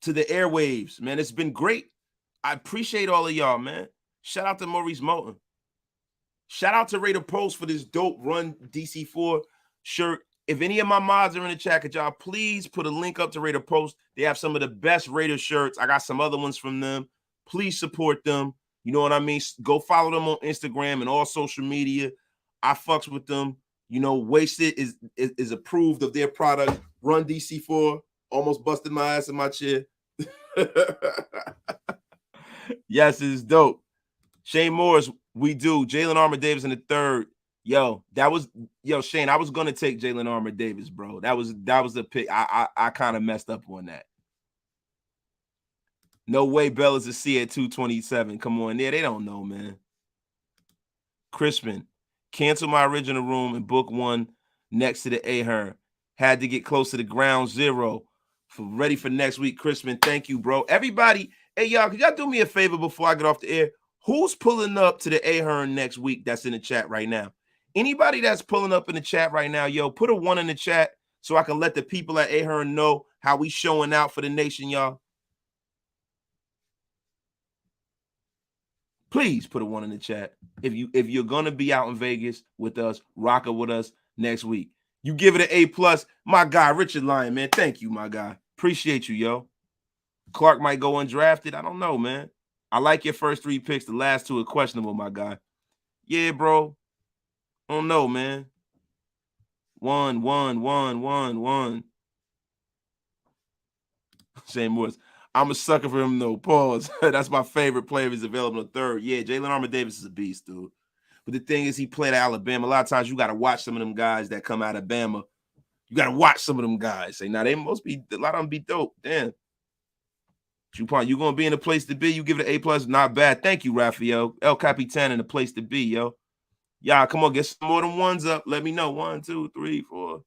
to the airwaves, man. It's been great. I appreciate all of y'all, man. Shout out to Maurice Moten. Shout out to Raider Post for this dope Run DC4 shirt. If any of my mods are in the chat, could y'all please put a link up to Raider Post? They have some of the best Raider shirts. I got some other ones from them. Please support them. You know what I mean? Go follow them on Instagram and all social media. I fucks with them. You know, Wasted is approved of their product. Run DC4. Almost busted my ass in my chair. Yes, it's dope. Shane Morris, we do. Jalen Armour Davis in the third. Yo, Shane, I was gonna take Jalen Armour Davis, bro. That was the pick. I kind of messed up on that. No way Bell is a C at 227. Come on, yeah, they don't know, man. Crispin, cancel my original room and book one next to the Ahern. Had to get close to the ground zero. Ready for next week, Crispin. Thank you, bro. Everybody, hey, y'all, could y'all do me a favor before I get off the air? Who's pulling up to the Ahern next week that's in the chat right now? Anybody that's pulling up in the chat right now, yo, put a 1 in the chat so I can let the people at Ahern know how we showing out for the nation, y'all. Please put a 1 in the chat. If you're gonna be out in Vegas with us, rocking with us next week. You give it an A+. My guy, Richard Lyon, man. Thank you, my guy. Appreciate you, yo. Clark might go undrafted. I don't know, man. I like your first 3 picks. The last 2 are questionable, my guy. Yeah, bro. I don't know, man. 1, 1, 1, 1, 1. Shane Morris. I'm a sucker for him, though. Pause. That's my favorite player. He's available in the third. Yeah, Jalen Armour Davis is a beast, dude. But the thing is, he played at Alabama. A lot of times you got to watch some of them guys that come out of Bama. You got to watch some of them guys. Say, now, they must be, a lot of them be dope. Damn. Chupon, you going to be in a place to be. You give it an A+. Not bad. Thank you, Raphael. El Capitan in a place to be, yo. Y'all, come on, get some more than 1s up. Let me know. 1, 2, 3, 4.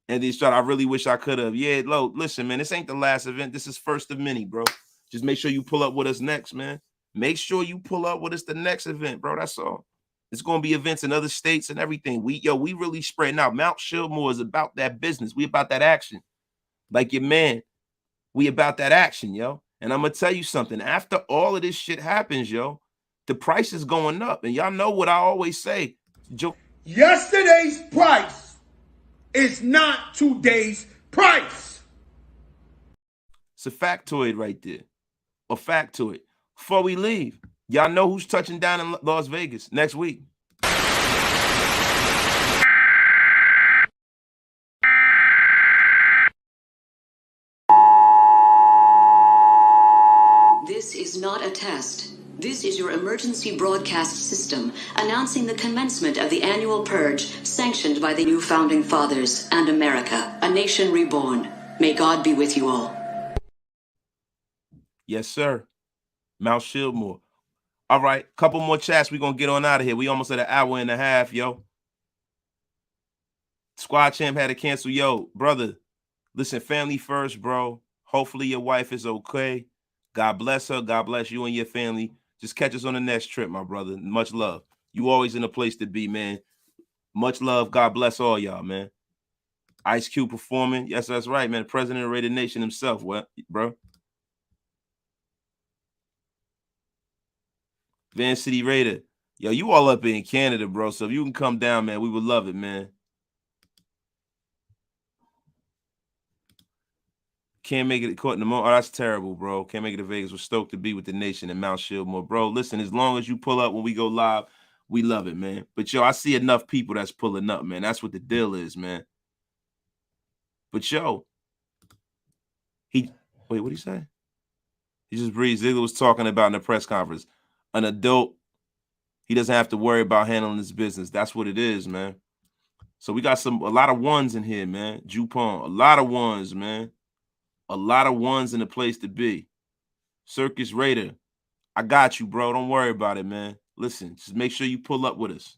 And this shot, I really wish I could have. Yeah, listen, man, this ain't the last event. This is first of many, bro. Just make sure you pull up with us next, man. Make sure you pull up with us the next event, bro. That's all. It's going to be events in other states and everything. We really spreading out. Mount Shillmore is about that business. We about that action. Like your man, we about that action, yo. And I'm going to tell you something. After all of this shit happens, yo, the price is going up. And y'all know what I always say. Yesterday's price is not today's price. It's a factoid right there. A factoid. Before we leave, y'all know who's touching down in Las Vegas next week. This is not a test. This is your emergency broadcast system announcing the commencement of the annual purge sanctioned by the new founding fathers and America, a nation reborn. May God be with you all. Yes, sir. Mount Shillmore. All right, couple more chats. We're going to get on out of here. We almost at an hour and a half, yo. Squad champ had to cancel. Yo, brother, listen, family first, bro. Hopefully your wife is okay. God bless her. God bless you and your family. Just catch us on the next trip, my brother. Much love. You always in a place to be, man. Much love. God bless all y'all, man. Ice Cube performing. Yes, that's right, man. The president of Raider Nation himself. What, bro? Van City Raider. Yo, you all up in Canada, bro. So if you can come down, man, we would love it, man. Can't make it caught in the moment. Oh, that's terrible, bro. Can't make it to Vegas. We're stoked to be with the nation and Mount Shieldmore. Bro, listen, as long as you pull up when we go live, we love it, man. But, yo, I see enough people that's pulling up, man. That's what the deal is, man. But, yo, wait, what'd he say? He just breathed. Ziggler was talking about in the press conference. An adult, he doesn't have to worry about handling his business. That's what it is, man. So we got a lot of ones in here, man. Jupon, a lot of ones, man. A lot of ones in the place to be. Circus Raider, I got you, bro. Don't worry about it, man. Listen, just make sure you pull up with us.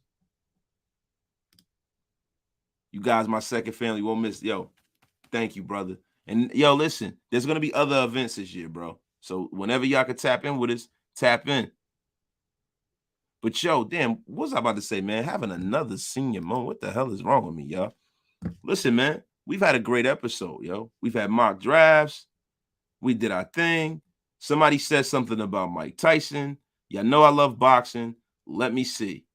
You guys, my second family, won't miss. Yo, thank you, brother. And, yo, listen, there's going to be other events this year, bro. So whenever y'all can tap in with us, tap in. But, yo, damn, what was I about to say, man? Having another senior moment. What the hell is wrong with me, y'all? Listen, man, we've had a great episode, yo. We've had mock drafts. We did our thing. Somebody said something about Mike Tyson. Y'all know I love boxing. Let me see.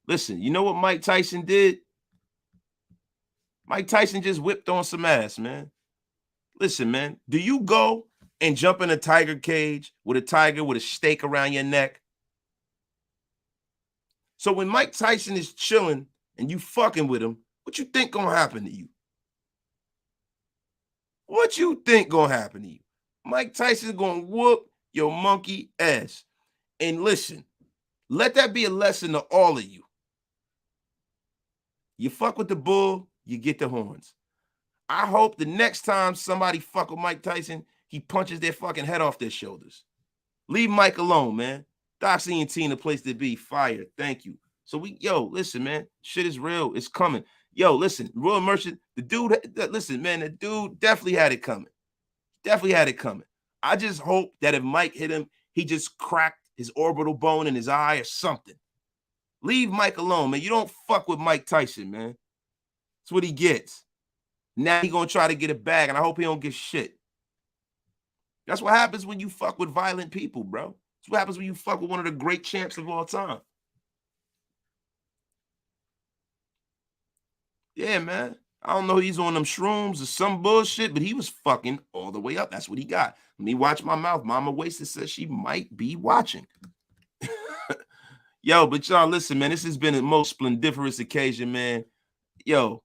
Listen, you know what Mike Tyson did? Mike Tyson just whipped on some ass, man. Listen, man, do you go and jump in a tiger cage with a tiger with a stake around your neck? So when Mike Tyson is chilling and you fucking with him, what you think gonna happen to you? What you think gonna happen to you? Mike Tyson's gonna whoop your monkey ass. And listen, let that be a lesson to all of you. You fuck with the bull, you get the horns. I hope the next time somebody fuck with Mike Tyson, he punches their fucking head off their shoulders. Leave Mike alone, man. Doxy and Tina, place to be. Fire. Thank you. So listen, man. Shit is real. It's coming. Yo, listen, Royal Merchant, the dude, listen, man, the dude definitely had it coming. Definitely had it coming. I just hope that if Mike hit him, he just cracked his orbital bone in his eye or something. Leave Mike alone, man. You don't fuck with Mike Tyson, man. That's what he gets. Now he gonna try to get it back, and I hope he don't get shit. That's what happens when you fuck with violent people, bro. That's what happens when you fuck with one of the great champs of all time. Yeah, man. I don't know, he's on them shrooms or some bullshit, but he was fucking all the way up. That's what he got. Let me watch my mouth. Mama Wasted says she might be watching. Yo, but y'all, listen, man, this has been the most splendiferous occasion, man. Yo,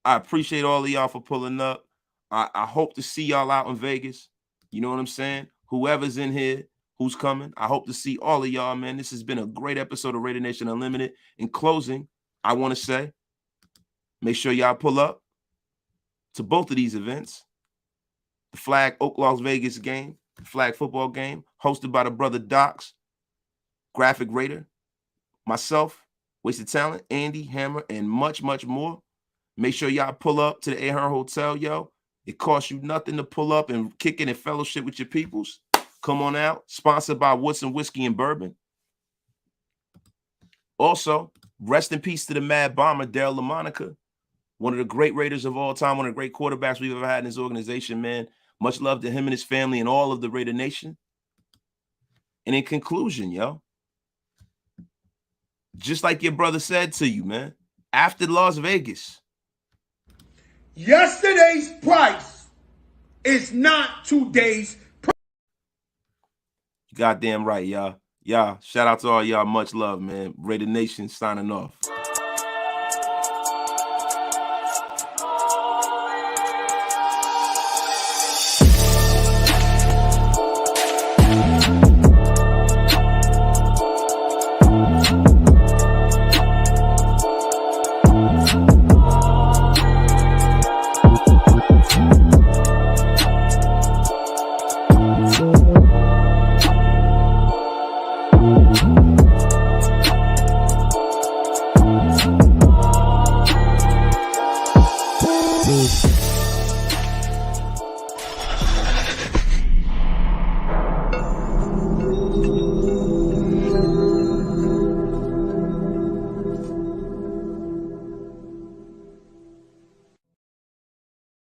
I appreciate all of y'all for pulling up. I hope to see y'all out in Vegas. You know what I'm saying? Whoever's in here, who's coming, I hope to see all of y'all, man. This has been a great episode of Raider Nation Unlimited. In closing, I want to say, make sure y'all pull up to both of these events. The Flag Oak Las Vegas game, the Flag football game, hosted by the brother Docs, Graphic Raider, myself, Wasted Talent, Andy, Hammer, and much, much more. Make sure y'all pull up to the Ahern Hotel, yo. It costs you nothing to pull up and kick it and fellowship with your peoples. Come on out. Sponsored by Woodson Whiskey and Bourbon. Also, rest in peace to the Mad Bomber, Daryle Lamonica. One of the great Raiders of all time, one of the great quarterbacks we've ever had in this organization, man. Much love to him and his family and all of the Raider Nation. And in conclusion, yo, just like your brother said to you, man, after Las Vegas, yesterday's price is not today's price. Goddamn right, y'all. Y'all, shout out to all y'all. Much love, man. Raider Nation signing off.